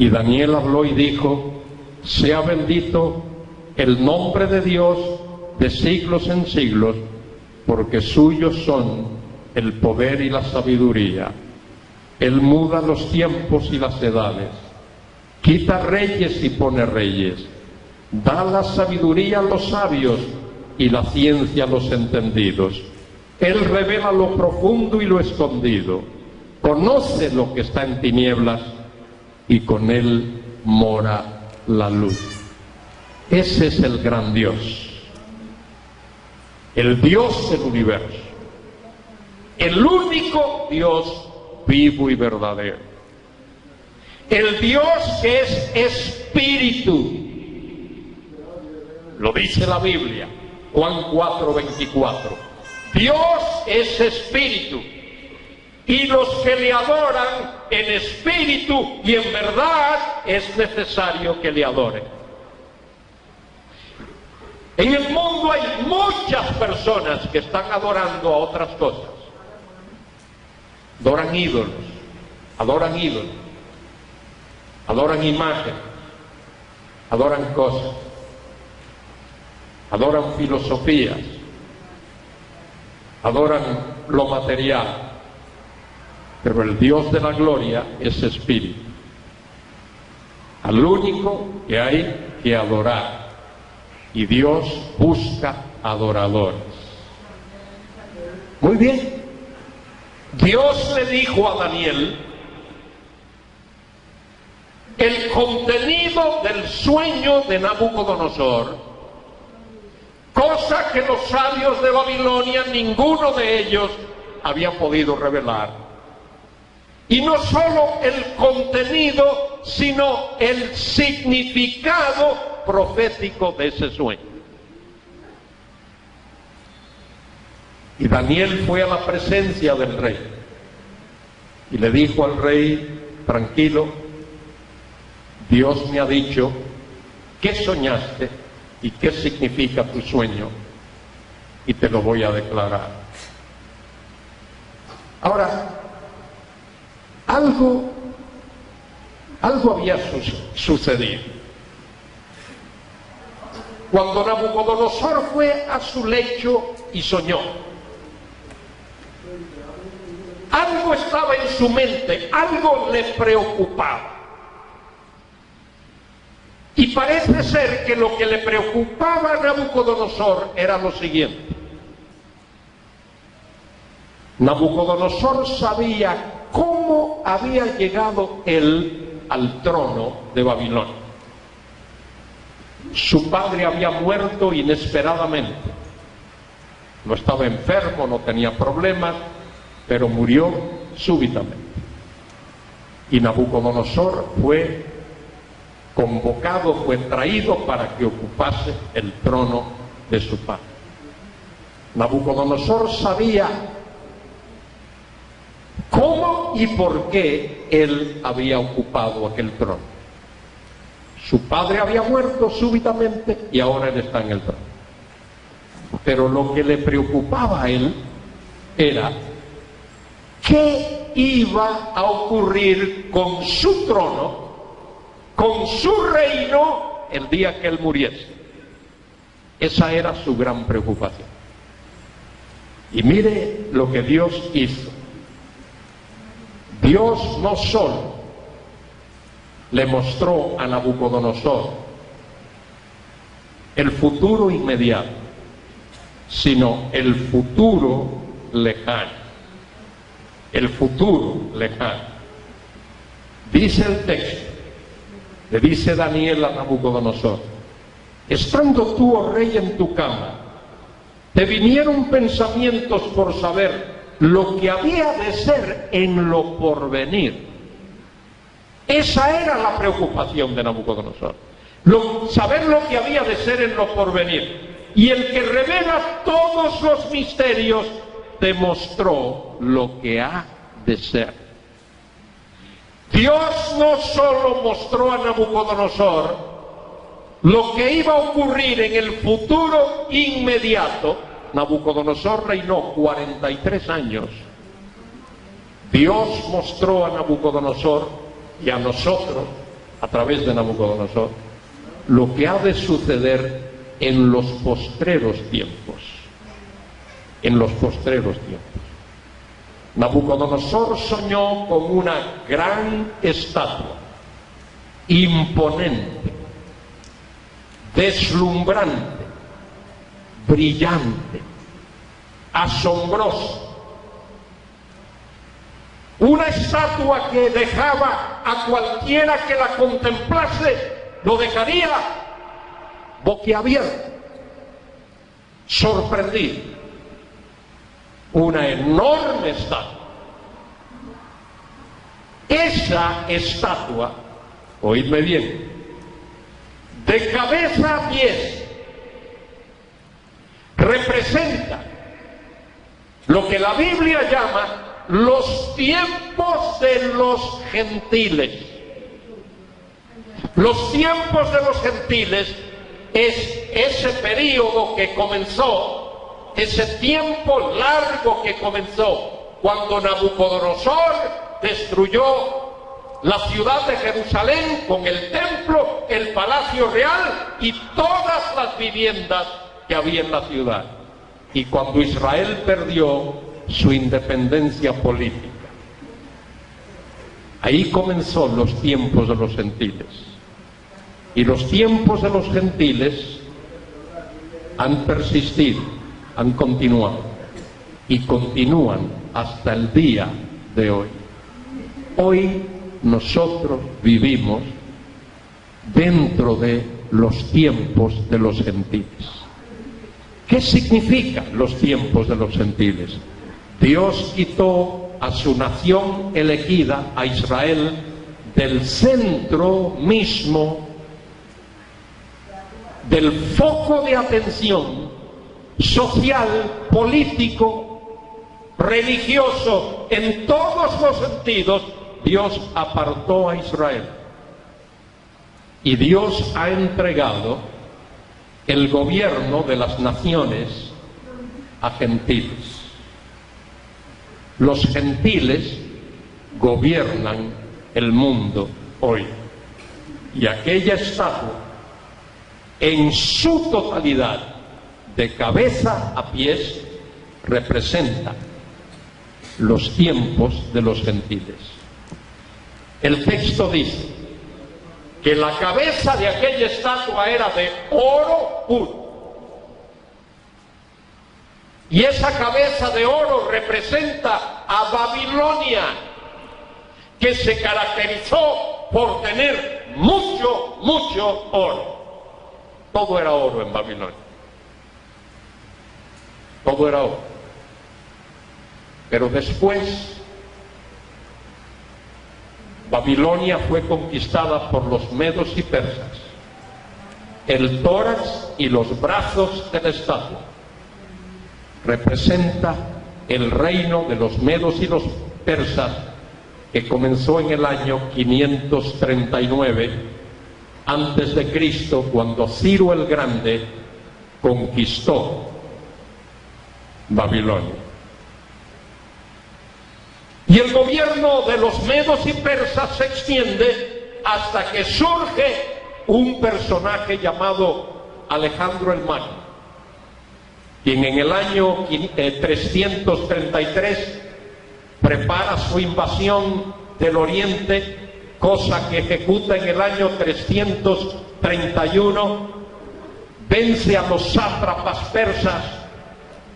Speaker 1: Y Daniel habló y dijo: sea bendito el nombre de Dios de siglos en siglos, porque suyos son el poder y la sabiduría. Él muda los tiempos y las edades, quita reyes y pone reyes, da la sabiduría a los sabios y la ciencia a los entendidos. Él revela lo profundo y lo escondido, conoce lo que está en tinieblas, y con él mora la luz. Ese es el gran Dios, el Dios del universo, el único Dios vivo y verdadero, el Dios que es espíritu. Lo dice la Biblia, Juan 4:24. Dios es espíritu, y los que le adoran en espíritu y en verdad es necesario que le adoren. En el mundo hay muchas personas que están adorando a otras cosas. Adoran ídolos, adoran imágenes, adoran cosas, adoran filosofías, adoran lo material. Pero el Dios de la gloria es espíritu, al único que hay que adorar, y Dios busca adoradores. Muy bien, Dios le dijo a Daniel el contenido del sueño de Nabucodonosor, cosa que los sabios de Babilonia, ninguno de ellos había podido revelar. Y no solo el contenido, sino el significado profético de ese sueño. Y Daniel fue a la presencia del rey y le dijo al rey: tranquilo, Dios me ha dicho qué soñaste y qué significa tu sueño, y te lo voy a declarar. Ahora, algo había sucedido. Cuando Nabucodonosor fue a su lecho y soñó, algo estaba en su mente, algo le preocupaba. Y parece ser que lo que le preocupaba a Nabucodonosor era lo siguiente. Nabucodonosor sabía cómo había llegado él al trono de Babilonia. Su padre había muerto inesperadamente. No estaba enfermo, no tenía problemas, pero murió súbitamente. Y Nabucodonosor fue convocado, fue traído para que ocupase el trono de su padre. Nabucodonosor sabía cómo y por qué él había ocupado aquel trono. Su padre había muerto súbitamente y ahora él está en el trono. Pero lo que le preocupaba a él era qué iba a ocurrir con su trono, con su reino, el día que él muriese. Esa era su gran preocupación. Y mire lo que Dios hizo. Dios no solo le mostró a Nabucodonosor el futuro inmediato, sino el futuro lejano. El futuro lejano. Dice el texto, le dice Daniel a Nabucodonosor: estando tú, oh rey, en tu cama, te vinieron pensamientos por saber lo que había de ser en lo porvenir. Esa era la preocupación de Nabucodonosor, saber lo que había de ser en lo porvenir. Y el que revela todos los misterios te mostró lo que ha de ser. Dios no solo mostró a Nabucodonosor lo que iba a ocurrir en el futuro inmediato. Nabucodonosor reinó 43 años. Dios mostró a Nabucodonosor y a nosotros, a través de Nabucodonosor, lo que ha de suceder en los postreros tiempos. En los postreros tiempos. Nabucodonosor soñó con una gran estatua, imponente, deslumbrante, brillante, asombrosa. Una estatua que dejaba a cualquiera que la contemplase, lo dejaría boquiabierto, sorprendido. Una enorme estatua. Esa estatua, oídme bien, de cabeza a pies, representa lo que la Biblia llama los tiempos de los gentiles. Los tiempos de los gentiles es ese periodo que comenzó, ese tiempo largo que comenzó cuando Nabucodonosor destruyó la ciudad de Jerusalén con el templo, el palacio real y todas las viviendas que había en la ciudad. Y cuando Israel perdió su independencia política, ahí comenzó los tiempos de los gentiles. Y los tiempos de los gentiles han persistido, han continuado y continúan hasta el día de hoy. Hoy nosotros vivimos dentro de los tiempos de los gentiles. ¿Qué significan los tiempos de los gentiles? Dios quitó a su nación elegida, a Israel, del centro mismo, del foco de atención social, político, religioso, en todos los sentidos. Dios apartó a Israel y Dios ha entregado el gobierno de las naciones a gentiles. Los gentiles gobiernan el mundo hoy, y aquella estatua en su totalidad, de cabeza a pies, representa los tiempos de los gentiles. El texto dice que la cabeza de aquella estatua era de oro puro. Y esa cabeza de oro representa a Babilonia, que se caracterizó por tener mucho, mucho oro. Todo era oro en Babilonia. Todo era oro. Pero después Babilonia fue conquistada por los medos y persas. El tórax y los brazos de la estatua representa el reino de los medos y los persas, que comenzó en el año 539 antes de Cristo, cuando Ciro el Grande conquistó Babilonia. Y el gobierno de los medos y persas se extiende hasta que surge un personaje llamado Alejandro el Magno, quien en el año 333 prepara su invasión del oriente, cosa que ejecuta en el año 331, vence a los sátrapas persas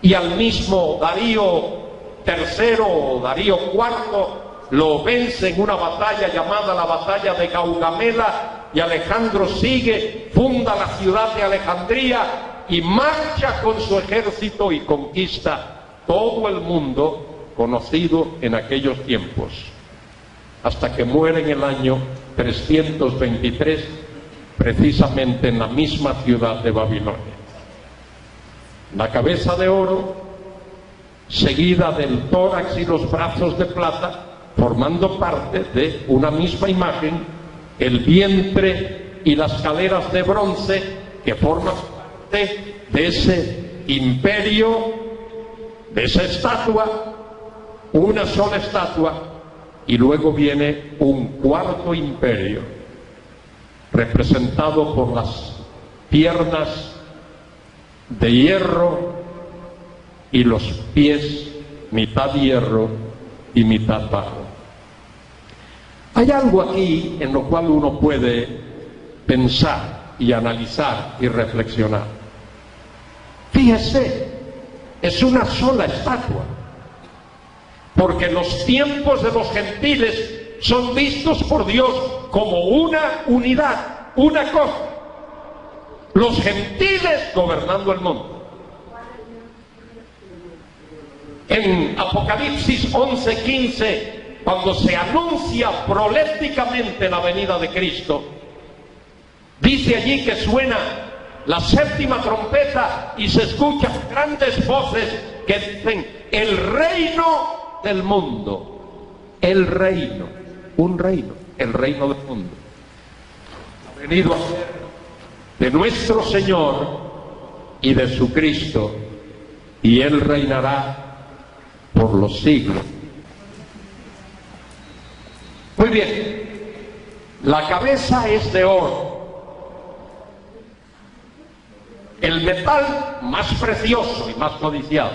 Speaker 1: y al mismo Darío III o Darío IV lo vence en una batalla llamada la batalla de Gaugamela, y Alejandro sigue, funda la ciudad de Alejandría y marcha con su ejército y conquista todo el mundo conocido en aquellos tiempos, hasta que muere en el año 323, precisamente en la misma ciudad de Babilonia. La cabeza de oro, seguida del tórax y los brazos de plata, formando parte de una misma imagen, el vientre y las caderas de bronce que forman parte de ese imperio, de esa estatua, una sola estatua, y luego viene un cuarto imperio, representado por las piernas de hierro y los pies mitad hierro y mitad barro. Hay algo aquí en lo cual uno puede pensar y analizar y reflexionar. Fíjese, es una sola estatua, porque los tiempos de los gentiles son vistos por Dios como una unidad, una cosa. Los gentiles gobernando el mundo. En Apocalipsis 11:15, cuando se anuncia proféticamente la venida de Cristo, dice allí que suena la séptima trompeta y se escuchan grandes voces que dicen: el reino del mundo, el reino, un reino, el reino del mundo, ha venido a ser de nuestro Señor y de su Cristo, y Él reinará por los siglos. Muy bien, la cabeza es de oro, el metal más precioso y más codiciado,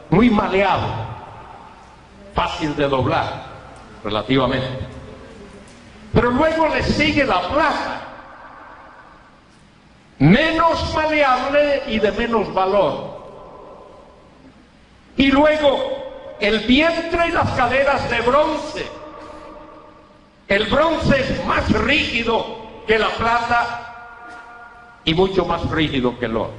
Speaker 1: muy maleado, fácil de doblar relativamente, pero luego le sigue la plata, menos maleable y de menos valor, y luego el vientre y las caderas de bronce. El bronce es más rígido que la plata y mucho más rígido que el oro.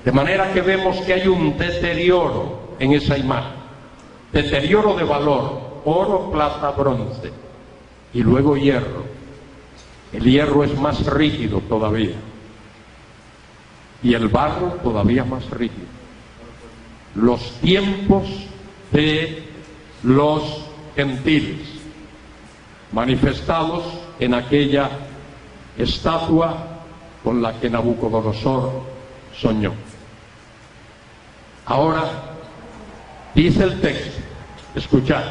Speaker 1: De manera que vemos que hay un deterioro en esa imagen, deterioro de valor: oro, plata, bronce, y luego hierro. El hierro es más rígido todavía, y el barro todavía más rígido. Los tiempos de los gentiles manifestados en aquella estatua con la que Nabucodonosor soñó. Ahora dice el texto, escuchad: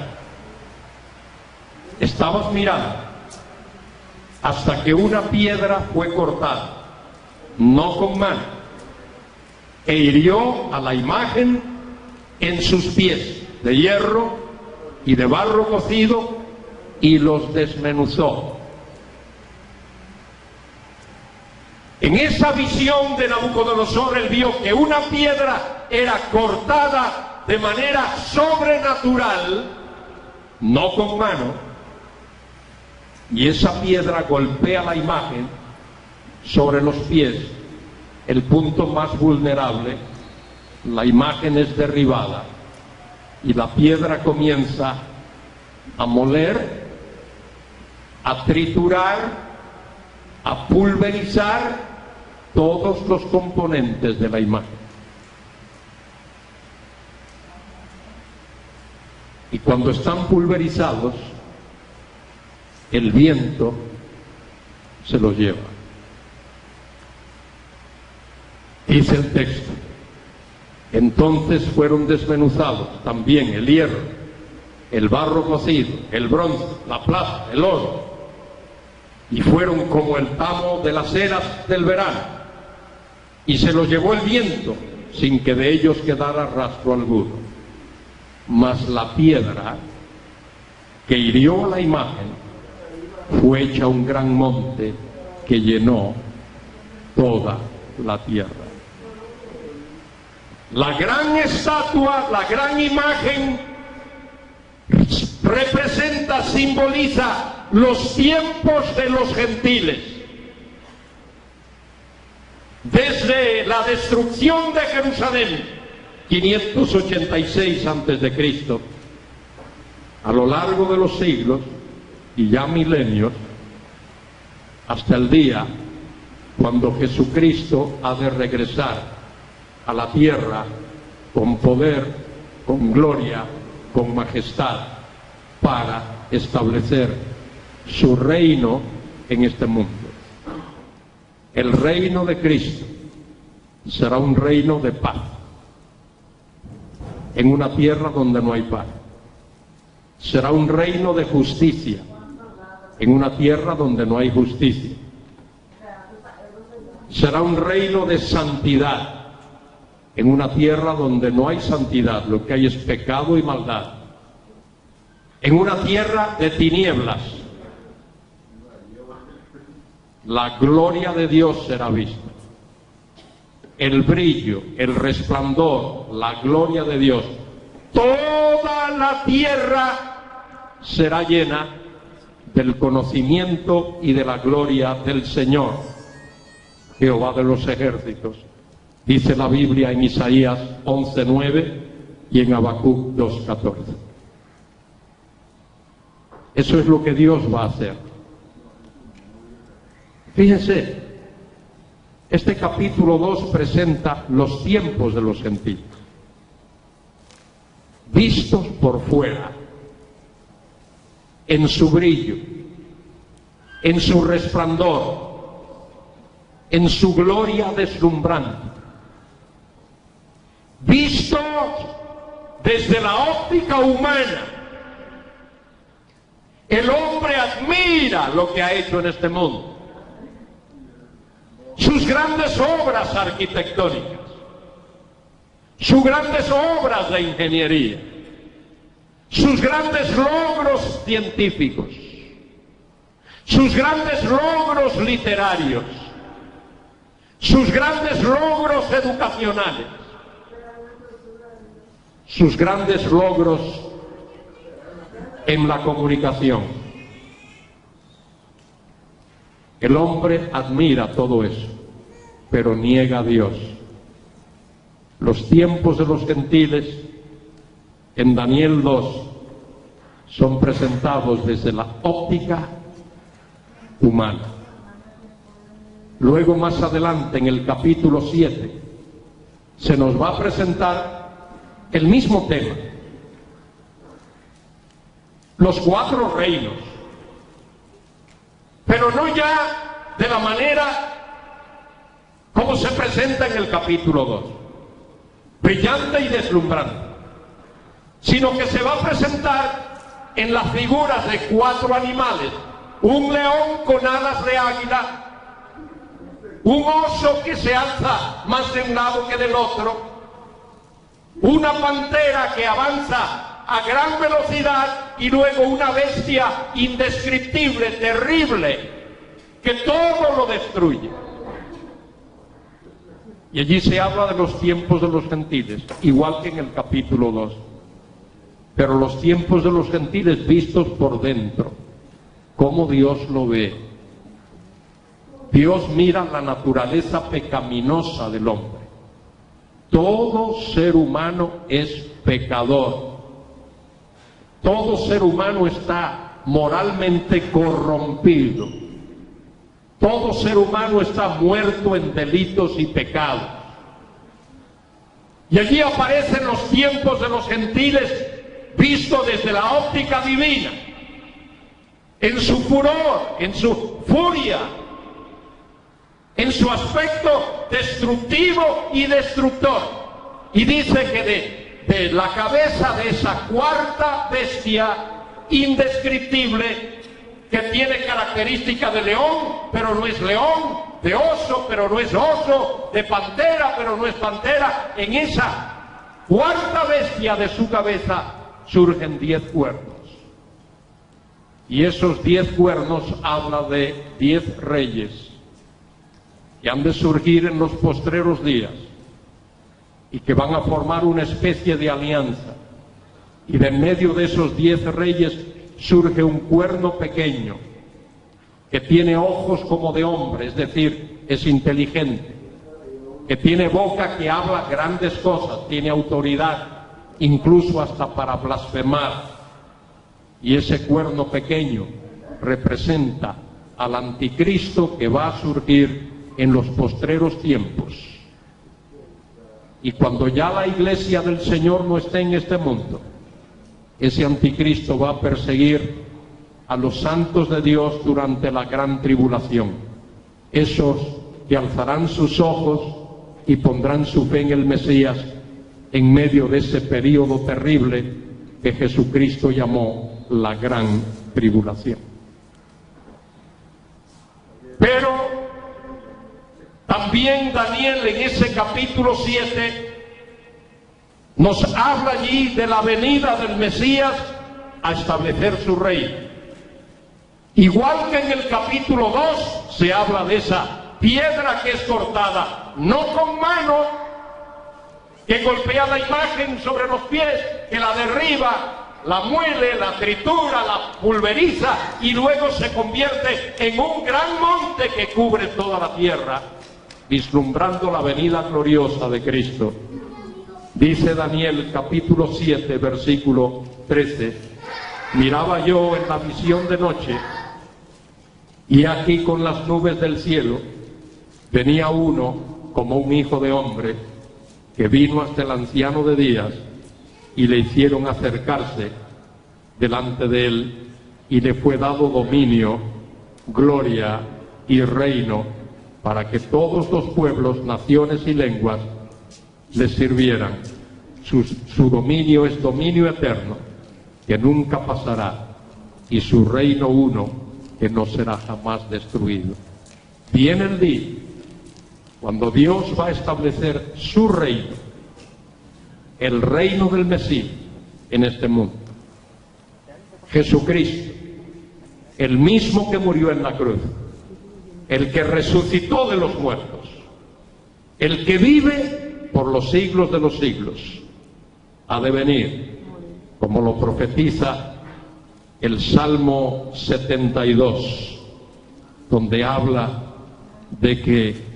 Speaker 1: estabas mirando hasta que una piedra fue cortada, no con mano, e hirió a la imagen en sus pies de hierro y de barro cocido, y los desmenuzó. En esa visión de Nabucodonosor, él vio que una piedra era cortada de manera sobrenatural, no con mano, y esa piedra golpea la imagen sobre los pies, el punto más vulnerable. La imagen es derribada y la piedra comienza a moler, a triturar, a pulverizar todos los componentes de la imagen. Y cuando están pulverizados, el viento se los lleva. Dice el texto, entonces fueron desmenuzados también el hierro, el barro cocido, el bronce, la plata, el oro, y fueron como el tamo de las eras del verano, y se los llevó el viento sin que de ellos quedara rastro alguno. Mas la piedra que hirió la imagen fue hecha un gran monte que llenó toda la tierra. La gran estatua, la gran imagen representa, simboliza los tiempos de los gentiles. Desde la destrucción de Jerusalén, 586 a.C., a lo largo de los siglos y ya milenios, hasta el día cuando Jesucristo ha de regresar a la tierra con poder, con gloria, con majestad, para establecer su reino en este mundo. El reino de Cristo será un reino de paz, en una tierra donde no hay paz. Será un reino de justicia, en una tierra donde no hay justicia. Será un reino de santidad, en una tierra donde no hay santidad, lo que hay es pecado y maldad. En una tierra de tinieblas, la gloria de Dios será vista. El brillo, el resplandor, la gloria de Dios. Toda la tierra será llena del conocimiento y de la gloria del Señor, Jehová de los ejércitos. Dice la Biblia en Isaías 11:9 y en Habacuc 2:14. Eso es lo que Dios va a hacer. Fíjense, este capítulo 2 presenta los tiempos de los gentiles, vistos por fuera, en su brillo, en su resplandor, en su gloria deslumbrante, vistos desde la óptica humana. El hombre admira lo que ha hecho en este mundo, sus grandes obras arquitectónicas, sus grandes obras de ingeniería, sus grandes logros científicos, sus grandes logros literarios, sus grandes logros educacionales, sus grandes logros en la comunicación. El hombre admira todo eso, pero niega a Dios. Los tiempos de los gentiles, en Daniel 2, son presentados desde la óptica humana. Luego, más adelante, en el capítulo 7, se nos va a presentar el mismo tema. Los 4 reinos, pero no ya de la manera como se presenta en el capítulo 2, brillante y deslumbrante, sino que se va a presentar en las figuras de 4 animales: un león con alas de águila, un oso que se alza más de un lado que del otro, una pantera que avanza a gran velocidad y luego una bestia indescriptible, terrible, que todo lo destruye. Y allí se habla de los tiempos de los gentiles, igual que en el capítulo 2. Pero los tiempos de los gentiles vistos por dentro, cómo Dios lo ve. Dios mira la naturaleza pecaminosa del hombre. Todo ser humano es pecador. Todo ser humano está moralmente corrompido. Todo ser humano está muerto en delitos y pecados. Y allí aparecen los tiempos de los gentiles vistos desde la óptica divina. en su furor, en su furia, en su aspecto destructivo y destructor. Y dice que de la cabeza de esa cuarta bestia indescriptible, que tiene característica de león, pero no es león, de oso, pero no es oso, de pantera, pero no es pantera, en esa cuarta bestia de su cabeza surgen 10 cuernos. Y esos 10 cuernos hablan de 10 reyes que han de surgir en los postreros días y que van a formar una especie de alianza. Y de en medio de esos 10 reyes surge un cuerno pequeño que tiene ojos como de hombre, es decir, es inteligente, que tiene boca que habla grandes cosas, tiene autoridad, incluso hasta para blasfemar. Y ese cuerno pequeño representa al anticristo que va a surgir en los postreros tiempos. Y cuando ya la iglesia del Señor no esté en este mundo, ese anticristo va a perseguir a los santos de Dios durante la gran tribulación. Esos que alzarán sus ojos y pondrán su fe en el Mesías en medio de ese período terrible que Jesucristo llamó la gran tribulación. Pero también Daniel en ese capítulo 7 nos habla allí de la venida del Mesías a establecer su reino. Igual que en el capítulo 2 se habla de esa piedra que es cortada, no con mano, que golpea la imagen sobre los pies, que la derriba, la muele, la tritura, la pulveriza y luego se convierte en un gran monte que cubre toda la tierra, vislumbrando la venida gloriosa de Cristo. Dice Daniel capítulo 7 versículo 13: miraba yo en la visión de noche, y aquí con las nubes del cielo venía uno como un hijo de hombre, que vino hasta el anciano de días, y le hicieron acercarse delante de él, y le fue dado dominio, gloria y reino, para que todos los pueblos, naciones y lenguas le sirvieran. Su dominio es dominio eterno, que nunca pasará, y su reino uno, que no será jamás destruido. Viene el día cuando Dios va a establecer su reino, el reino del Mesías en este mundo. Jesucristo, el mismo que murió en la cruz, el que resucitó de los muertos, el que vive por los siglos de los siglos, ha de venir, como lo profetiza el Salmo 72, donde habla de que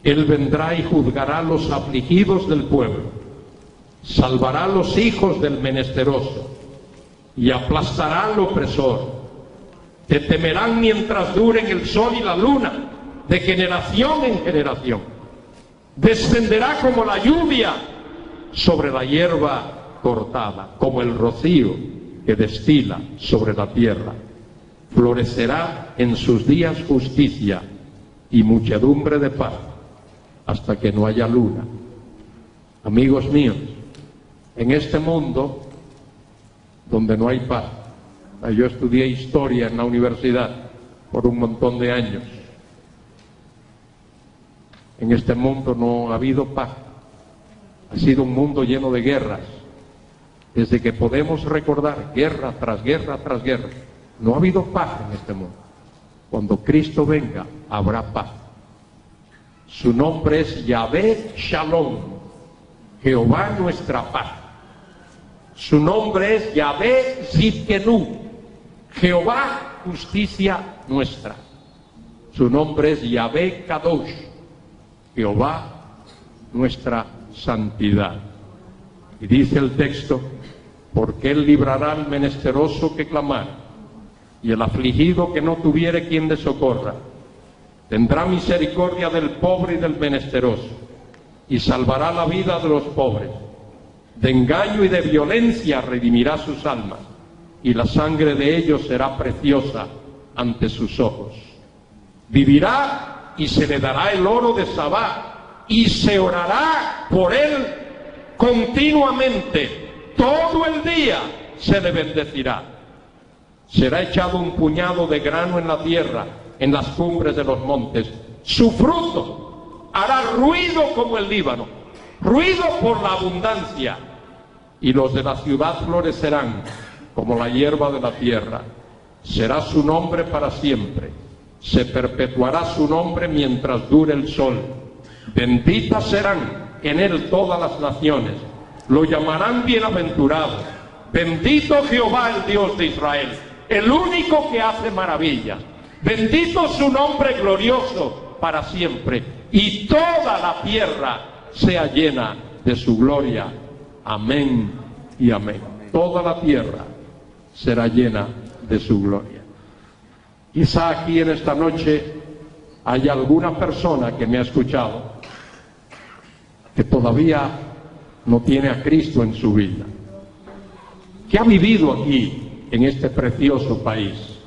Speaker 1: Él vendrá y juzgará a los afligidos del pueblo, salvará a los hijos del menesteroso y aplastará al opresor. Te temerán mientras duren el sol y la luna, de generación en generación. Descenderá como la lluvia sobre la hierba cortada, como el rocío que destila sobre la tierra. Florecerá en sus días justicia y muchedumbre de paz, hasta que no haya luna. Amigos míos, en este mundo donde no hay paz, yo estudié historia en la universidad por un montón de años. En este mundo no ha habido paz, ha sido un mundo lleno de guerras. Desde que podemos recordar, guerra tras guerra tras guerra, no ha habido paz en este mundo. Cuando Cristo venga, habrá paz. Su nombre es Yahvé Shalom, Jehová nuestra paz. Su nombre es Yahvé Zidkenu, Jehová justicia nuestra. Su nombre es Yahvé Kadosh, Jehová nuestra santidad. Y dice el texto: porque Él librará al menesteroso que clamare, y el afligido que no tuviere quien le socorra. Tendrá misericordia del pobre y del menesteroso, y salvará la vida de los pobres. De engaño y de violencia redimirá sus almas, y la sangre de ellos será preciosa ante sus ojos. Vivirá y se le dará el oro de Sabá, y se orará por él continuamente. Todo el día se le bendecirá. Será echado un puñado de grano en la tierra, en las cumbres de los montes. Su fruto hará ruido como el Líbano, ruido por la abundancia, y los de la ciudad florecerán como la hierba de la tierra. Será su nombre para siempre, se perpetuará su nombre mientras dure el sol. Benditas serán en él todas las naciones, lo llamarán bienaventurado. Bendito Jehová, el Dios de Israel, el único que hace maravillas. Bendito su nombre glorioso para siempre, y toda la tierra sea llena de su gloria. Amén y amén. Toda la tierra será llena de su gloria. Quizá aquí en esta noche hay alguna persona que me ha escuchado que todavía no tiene a Cristo en su vida, que ha vivido aquí en este precioso país,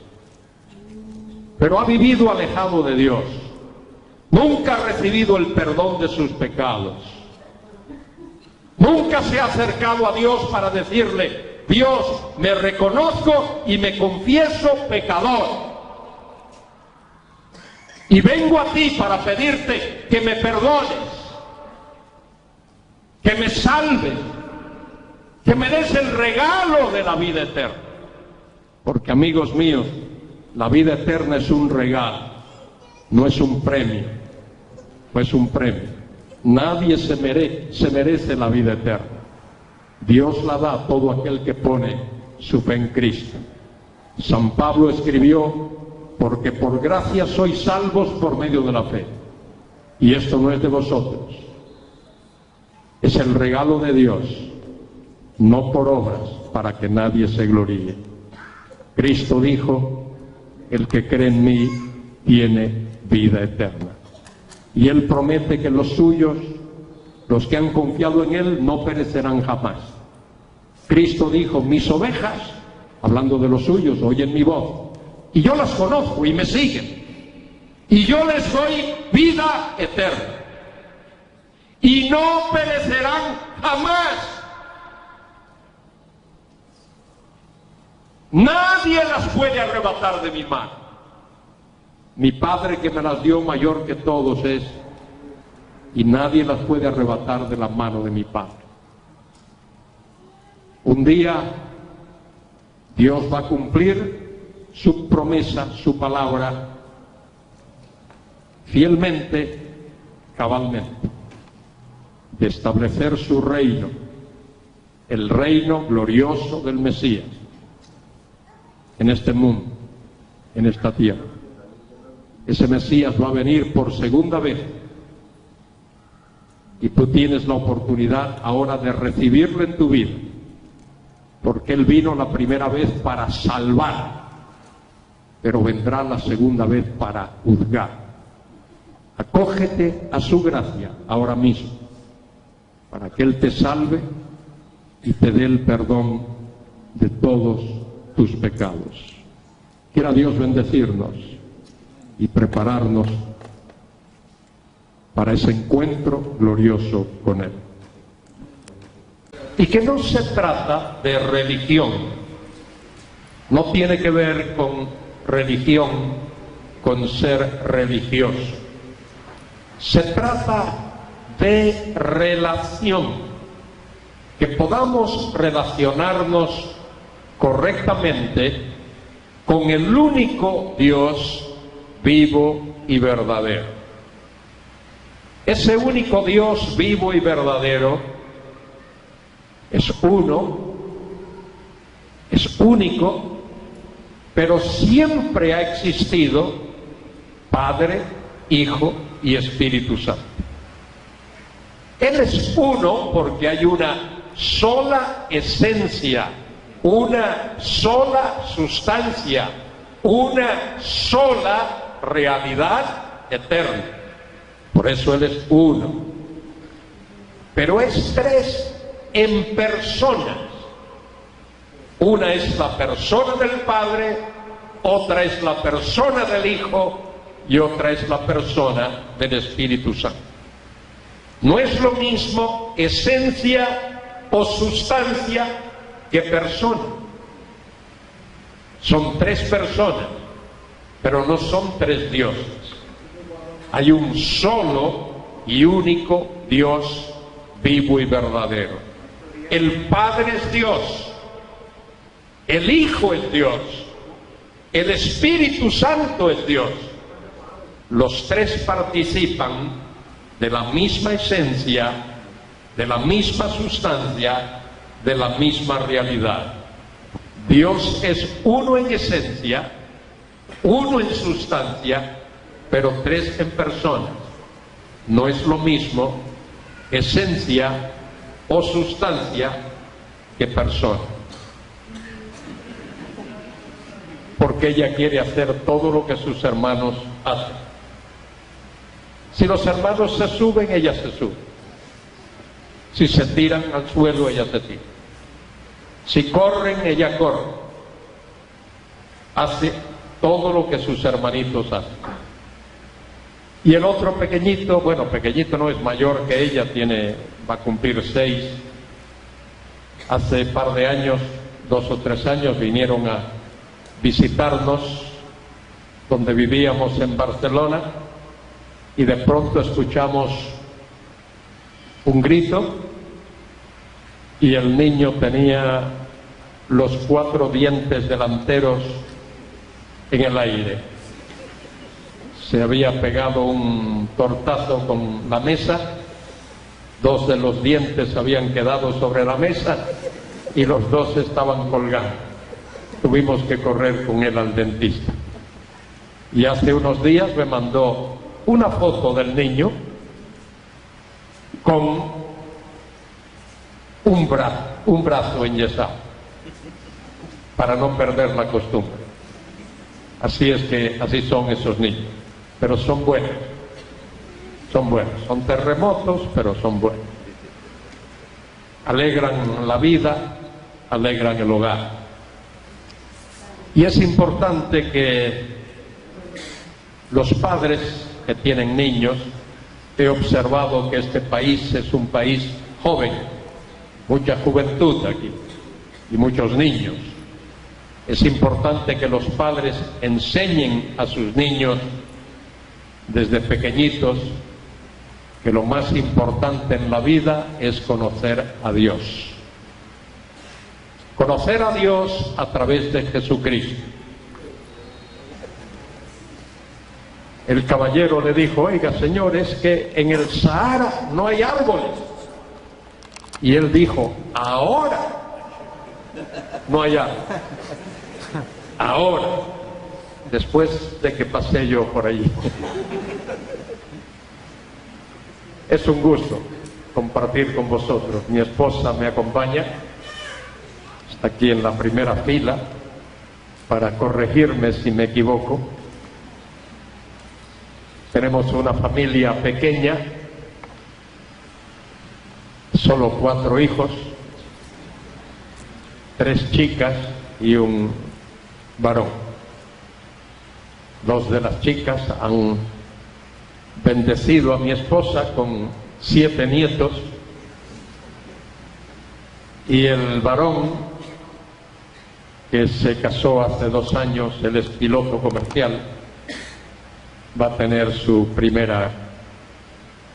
Speaker 1: pero ha vivido alejado de Dios, nunca ha recibido el perdón de sus pecados, nunca se ha acercado a Dios para decirle: Dios, me reconozco y me confieso pecador, y vengo a ti para pedirte que me perdones, que me salves, que me des el regalo de la vida eterna. Porque, amigos míos, la vida eterna es un regalo, no es un premio, no es un premio. Nadie se merece la vida eterna. Dios la da a todo aquel que pone su fe en Cristo. San Pablo escribió: porque por gracia sois salvos por medio de la fe, y esto no es de vosotros, es el regalo de Dios, no por obras, para que nadie se gloríe. Cristo dijo: el que cree en mí tiene vida eterna. Y Él promete que los suyos, los que han confiado en Él, no perecerán jamás. Cristo dijo: mis ovejas, hablando de los suyos, oyen mi voz, y yo las conozco y me siguen, y yo les doy vida eterna, y no perecerán jamás. Nadie las puede arrebatar de mi mano. Mi Padre que me las dio, mayor que todos es, y nadie las puede arrebatar de la mano de mi Padre. Un día Dios va a cumplir su promesa, su palabra, fielmente, cabalmente, de establecer su reino, el reino glorioso del Mesías, en este mundo, en esta tierra. Ese Mesías va a venir por segunda vez, y tú tienes la oportunidad ahora de recibirlo en tu vida, porque Él vino la primera vez para salvar, pero vendrá la segunda vez para juzgar. Acógete a su gracia ahora mismo, para que Él te salve y te dé el perdón de todos tus pecados. Quiera Dios bendecirnos y prepararnos para ese encuentro glorioso con Él. Y que no se trata de religión, no tiene que ver con religión, con ser religioso. Se trata de relación, que podamos relacionarnos correctamente con el único Dios vivo y verdadero. Ese único Dios vivo y verdadero es uno, es único, pero siempre ha existido Padre, Hijo y Espíritu Santo. Él es uno porque hay una sola esencia, una sola sustancia, una sola realidad eterna. Por eso Él es uno. Pero es tres en personas. Una es la persona del Padre, otra es la persona del Hijo y otra es la persona del Espíritu Santo. No es lo mismo esencia o sustancia que persona. Son tres personas, pero no son tres dioses. Hay un solo y único Dios vivo y verdadero. El Padre es Dios, el Hijo es Dios, el Espíritu Santo es Dios. Los tres participan de la misma esencia, de la misma sustancia, de la misma realidad. Dios es uno en esencia, uno en sustancia, pero tres en personas. No es lo mismo esencia o sustancia que persona. Porque ella quiere hacer todo lo que sus hermanos hacen. Si los hermanos se suben, ella se sube. Si se tiran al suelo, ella se tira. Si corren, ella corre. Hace todo lo que sus hermanitos hacen. Y el otro pequeñito, bueno, pequeñito no es mayor que ella, va a cumplir 6. Hace par de años, 2 o 3 años, vinieron a visitarnos donde vivíamos en Barcelona y de pronto escuchamos un grito y el niño tenía los 4 dientes delanteros en el aire. Se había pegado un tortazo con la mesa, 2 de los dientes habían quedado sobre la mesa y los 2 estaban colgando. Tuvimos que correr con él al dentista. Y hace unos días me mandó una foto del niño con un brazo enyesado, para no perder la costumbre. Así es que así son esos niños. Pero son buenos, son terremotos, pero son buenos. Alegran la vida, alegran el hogar. Y es importante que los padres que tienen niños, he observado que este país es un país joven, mucha juventud aquí y muchos niños. Es importante que los padres enseñen a sus niños desde pequeñitos que lo más importante en la vida es conocer a Dios. Conocer a Dios a través de Jesucristo. El caballero le dijo: oiga, señor, es que en el Sahara no hay árboles. Y él dijo: ahora no hay árboles. Ahora, después de que pasé yo por allí. Es un gusto compartir con vosotros. Mi esposa me acompaña, está aquí en la primera fila para corregirme si me equivoco. Tenemos una familia pequeña, solo 4 hijos, 3 chicas y un varón. 2 de las chicas han bendecido a mi esposa con 7 nietos y el varón, que se casó hace 2 años, él es piloto comercial, va a tener su primera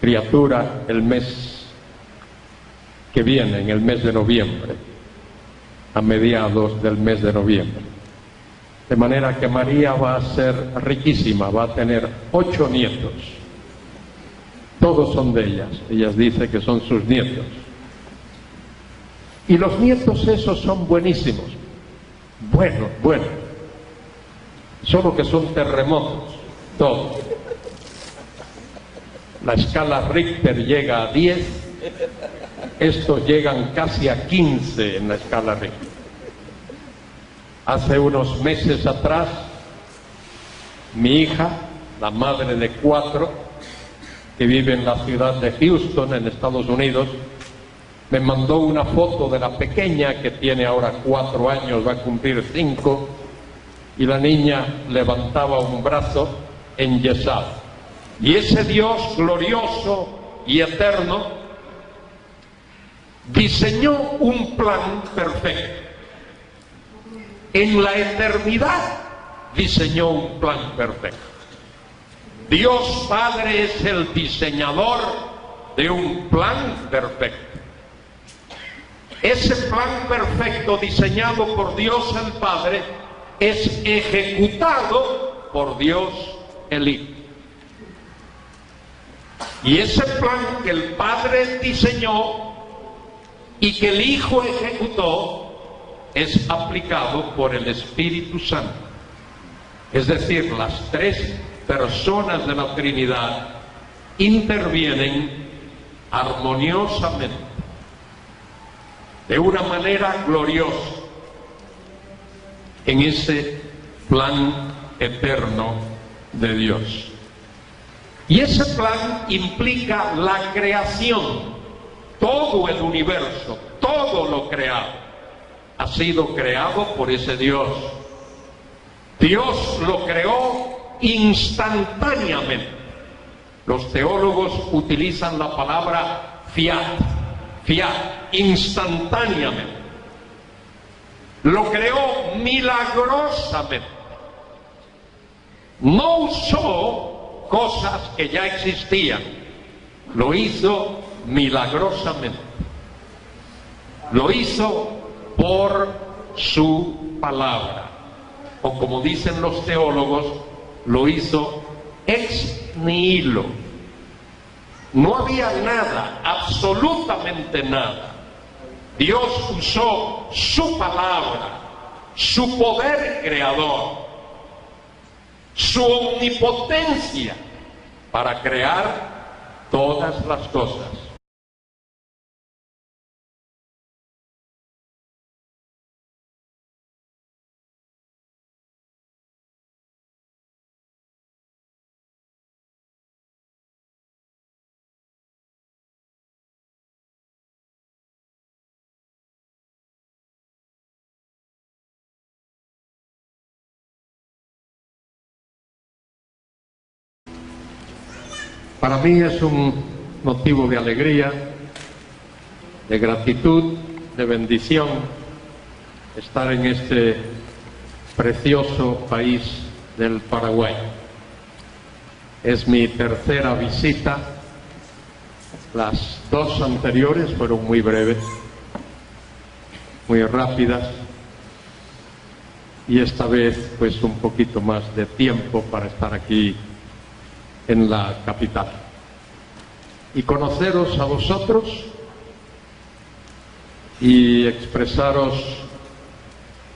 Speaker 1: criatura el mes que viene, en el mes de noviembre, a mediados del mes de noviembre. De manera que María va a ser riquísima, va a tener 8 nietos. Todos son de ellas. Ellas dicen que son sus nietos. Y los nietos esos son buenísimos. Bueno. Solo que son terremotos, todos. La escala Richter llega a 10. Estos llegan casi a 15 en la escala Richter. Hace unos meses atrás, mi hija, la madre de 4, que vive en la ciudad de Houston, en Estados Unidos, me mandó una foto de la pequeña que tiene ahora 4 años, va a cumplir 5, y la niña levantaba un brazo enyesado. Y ese Dios glorioso y eterno diseñó un plan perfecto. En la eternidad diseñó un plan perfecto. Dios Padre es el diseñador de un plan perfecto. Ese plan perfecto diseñado por Dios el Padre es ejecutado por Dios el Hijo. Y ese plan que el Padre diseñó y que el Hijo ejecutó es aplicado por el Espíritu Santo. Es decir, las 3 personas de la Trinidad intervienen armoniosamente, de una manera gloriosa, en ese plan eterno de Dios. Y ese plan implica la creación. Todo el universo, todo lo creado, ha sido creado por ese Dios. Dios lo creó instantáneamente. Los teólogos utilizan la palabra fiat, instantáneamente. Lo creó milagrosamente. No usó cosas que ya existían, lo hizo milagrosamente. Lo hizo por su palabra, o como dicen los teólogos, lo hizo ex nihilo. No había nada, absolutamente nada. Dios usó su palabra, su poder creador, su omnipotencia para crear todas las cosas. Para mí es un motivo de alegría, de gratitud, de bendición estar en este precioso país del Paraguay. Es mi tercera visita. Las 2 anteriores fueron muy breves, muy rápidas, y esta vez pues un poquito más de tiempo para estar aquí en la capital y conoceros a vosotros y expresaros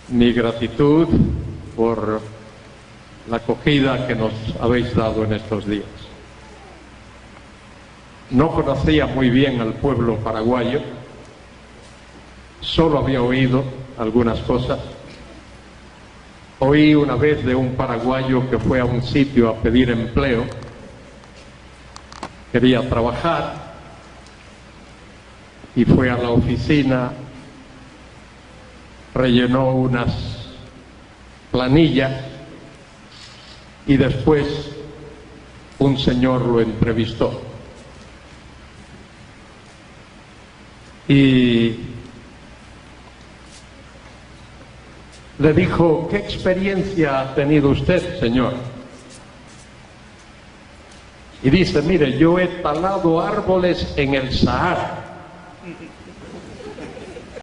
Speaker 1: mi gratitud por la acogida que nos habéis dado en estos días. No conocía muy bien al pueblo paraguayo, solo había oído algunas cosas. Oí una vez de un paraguayo que fue a un sitio a pedir empleo, quería trabajar y fue a la oficina, rellenó unas planillas y después un señor lo entrevistó. Y le dijo: ¿qué experiencia ha tenido usted, señor? Y dice: mire, yo he talado árboles en el Sahara